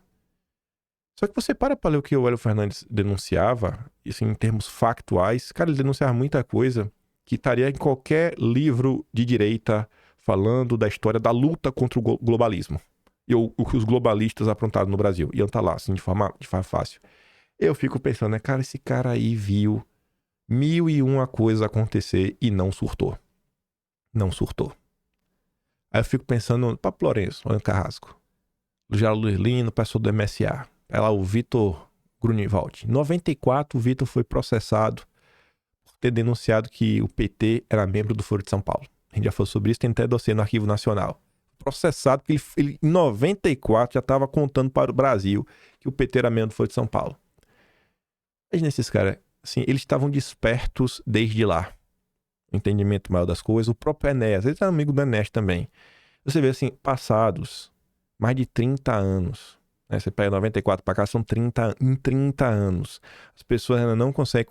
Só que você para ler o que o Hélio Fernandes denunciava, isso em termos factuais, cara, ele denunciava muita coisa que estaria em qualquer livro de direita falando da história da luta contra o globalismo. E o que os globalistas aprontaram no Brasil. Iam estar lá, assim, de forma fácil. Eu fico pensando, né, cara, esse cara aí viu 1001 coisas acontecer e não surtou. Não surtou. Aí eu fico pensando, Papo Lourenço, Ana Carrasco, Geraldo Lino, pessoal do MSA. Aí lá o Vitor Grunewald. Em 94, o Vitor foi processado por ter denunciado que o PT era membro do Foro de São Paulo. A gente já falou sobre isso, tem até dossiê no Arquivo Nacional. Processado porque ele em 94 já estava contando para o Brasil que o PT era membro do Foro de São Paulo. Imagina esses caras, assim, eles estavam despertos desde lá. Entendimento maior das coisas. O próprio Enéas, ele é amigo do Enéas também. Você vê assim, passados mais de 30 anos, né? Você pega 94 para cá, são 30 anos. As pessoas ainda não conseguem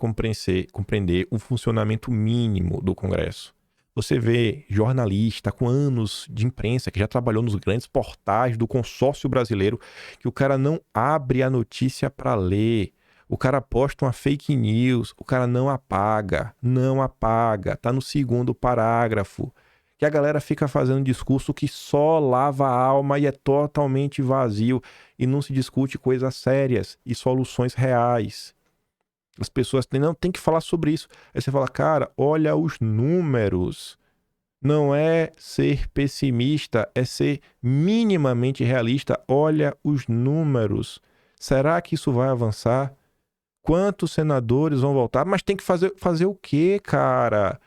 compreender o funcionamento mínimo do Congresso. Você vê jornalista com anos de imprensa, que já trabalhou nos grandes portais do consórcio brasileiro, que o cara não abre a notícia para ler. O cara posta uma fake news, o cara não apaga, tá no segundo parágrafo. Que a galera fica fazendo discurso que só lava a alma e é totalmente vazio e não se discute coisas sérias e soluções reais. As pessoas não tem que falar sobre isso. Aí você fala, cara, olha os números. Não é ser pessimista, é ser minimamente realista. Olha os números. Será que isso vai avançar? Quantos senadores vão voltar? Mas tem que fazer o quê, cara?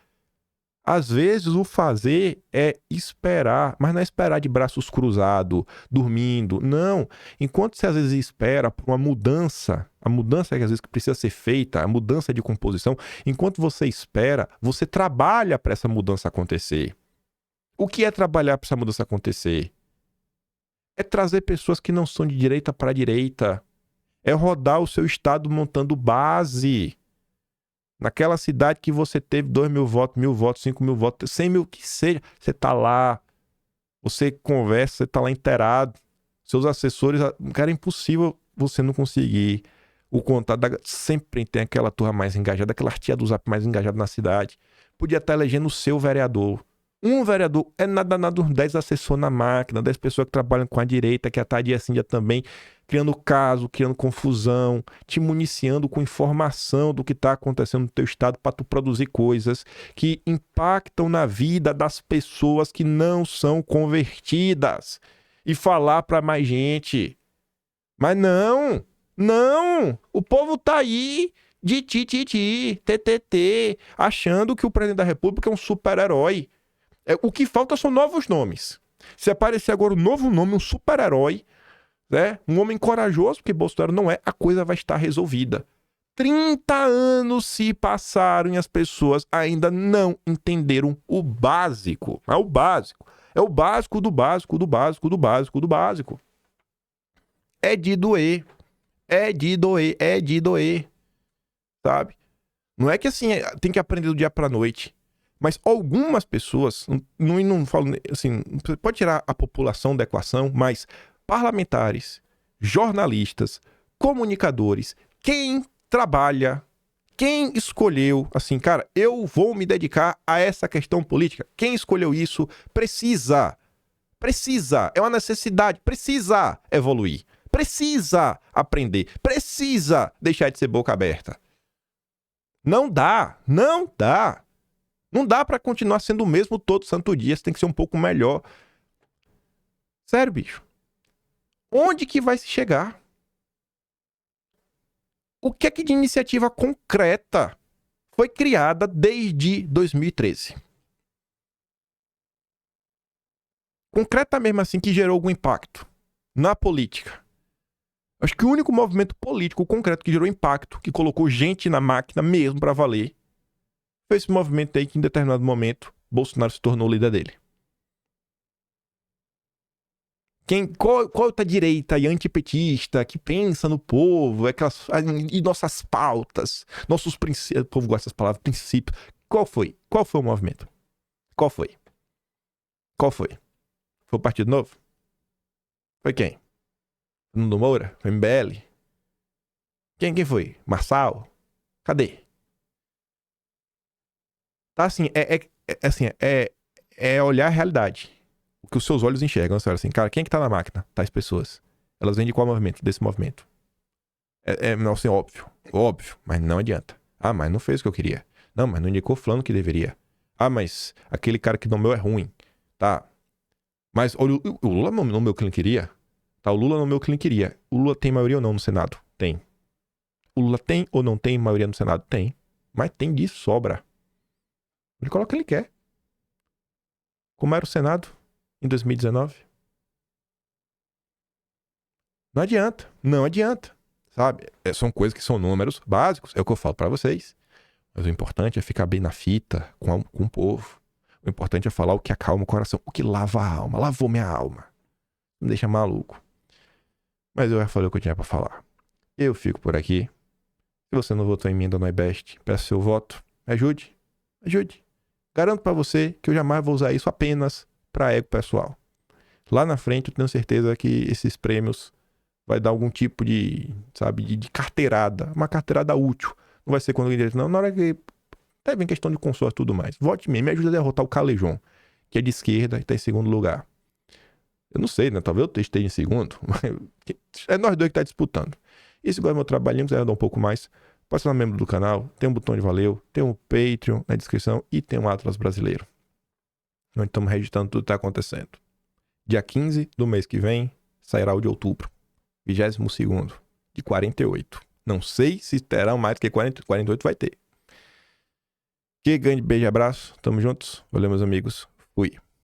Às vezes o fazer é esperar, mas não é esperar de braços cruzados, dormindo. Não. Enquanto você às vezes espera por uma mudança, a mudança que às vezes precisa ser feita, a mudança de composição, enquanto você espera, você trabalha para essa mudança acontecer. O que é trabalhar para essa mudança acontecer? É trazer pessoas que não são de direita para a direita. É rodar o seu estado montando base. Naquela cidade que você teve 2.000 votos, 1.000 votos, 5.000 votos, 100.000, que seja, você tá lá, você conversa, você tá lá inteirado. Seus assessores, cara, é impossível você não conseguir o contato. Sempre tem aquela turma mais engajada, aquela tia do Zap mais engajada na cidade. Podia estar elegendo o seu vereador. Um vereador é nada, uns 10 assessores na máquina, 10 pessoas que trabalham com a direita, que a tarde assim dia também, criando caso, criando confusão, te municiando com informação do que está acontecendo no teu estado para tu produzir coisas que impactam na vida das pessoas que não são convertidas e falar para mais gente. Mas não, o povo tá aí de TTT, achando que o presidente da República é um super-herói. O que falta são novos nomes. Se aparecer agora um novo nome, um super-herói, né? Um homem corajoso, porque Bolsonaro não é, a coisa vai estar resolvida. 30 anos se passaram e as pessoas ainda não entenderam o básico. É o básico. É o básico do básico, do básico, do básico, do básico. É de doer. É de doer, é de doer. Sabe? Não é que assim, tem que aprender do dia pra noite. Mas algumas pessoas, não falo assim, pode tirar a população da equação, mas parlamentares, jornalistas, comunicadores, quem trabalha, quem escolheu, assim, cara, eu vou me dedicar a essa questão política. Quem escolheu isso precisa, é uma necessidade, precisa evoluir, precisa aprender, precisa deixar de ser boca aberta. Não dá. Não dá pra continuar sendo o mesmo todo santo dia, você tem que ser um pouco melhor. Sério, bicho. Onde que vai se chegar? O que é que de iniciativa concreta foi criada desde 2013? Concreta mesmo assim que gerou algum impacto na política. Acho que o único movimento político concreto que gerou impacto, que colocou gente na máquina mesmo pra valer, foi esse movimento aí que em determinado momento Bolsonaro se tornou o líder dele. Qual outra direita e antipetista que pensa no povo, e nossas pautas, nossos princípios, o povo gosta dessas palavras, princípios. Qual foi? Qual foi o movimento? Qual foi? Foi o Partido Novo? Foi quem? Nuno Moura? Foi MBL? Quem foi? Marçal? Cadê? Tá assim, é olhar a realidade. O que os seus olhos enxergam. Você olha assim, cara, quem é que tá na máquina? Tais pessoas. Elas vêm de qual movimento? Desse movimento. Não, assim, óbvio, mas não adianta. Ah, mas não fez o que eu queria. Não, mas não indicou fulano que deveria. Ah, mas aquele cara que nomeou é ruim. Tá. Mas olha, o Lula não nomeou o que ele queria. Tá, o Lula nomeou o que ele queria. O Lula tem maioria ou não no Senado? Tem. O Lula tem ou não tem maioria no Senado? Tem. Mas tem de sobra. Ele coloca o que ele quer. Como era o Senado em 2019? Não adianta. Sabe? São coisas que são números básicos. É o que eu falo pra vocês. Mas o importante é ficar bem na fita com o povo. O importante é falar o que acalma o coração. O que lava a alma. Lavou minha alma. Me deixa maluco. Mas eu já falei o que eu tinha pra falar. Eu fico por aqui. Se você não votou em mim da NoiBest, peço seu voto. Ajude. Garanto pra você que eu jamais vou usar isso apenas pra ego pessoal. Lá na frente eu tenho certeza que esses prêmios vai dar algum tipo de, sabe, de carteirada. Uma carteirada útil. Não vai ser quando alguém diz, não, na hora que... Até vem questão de consórcio e tudo mais. Vote em mim, me ajuda a derrotar o Calejon, que é de esquerda e tá em segundo lugar. Eu não sei, né? Talvez eu esteja em segundo. É nós dois que tá disputando. E se gosta do meu trabalhinho, quiser dar um pouco mais, pode ser membro do canal, tem um botão de valeu, tem um Patreon na descrição e tem um Atlas brasileiro. Nós estamos registrando tudo que tá acontecendo. Dia 15 do mês que vem, sairá o de outubro. 22º, de 48. Não sei se terá mais que 40, 48 vai ter. Que grande beijo e abraço. Tamo juntos. Valeu, meus amigos. Fui.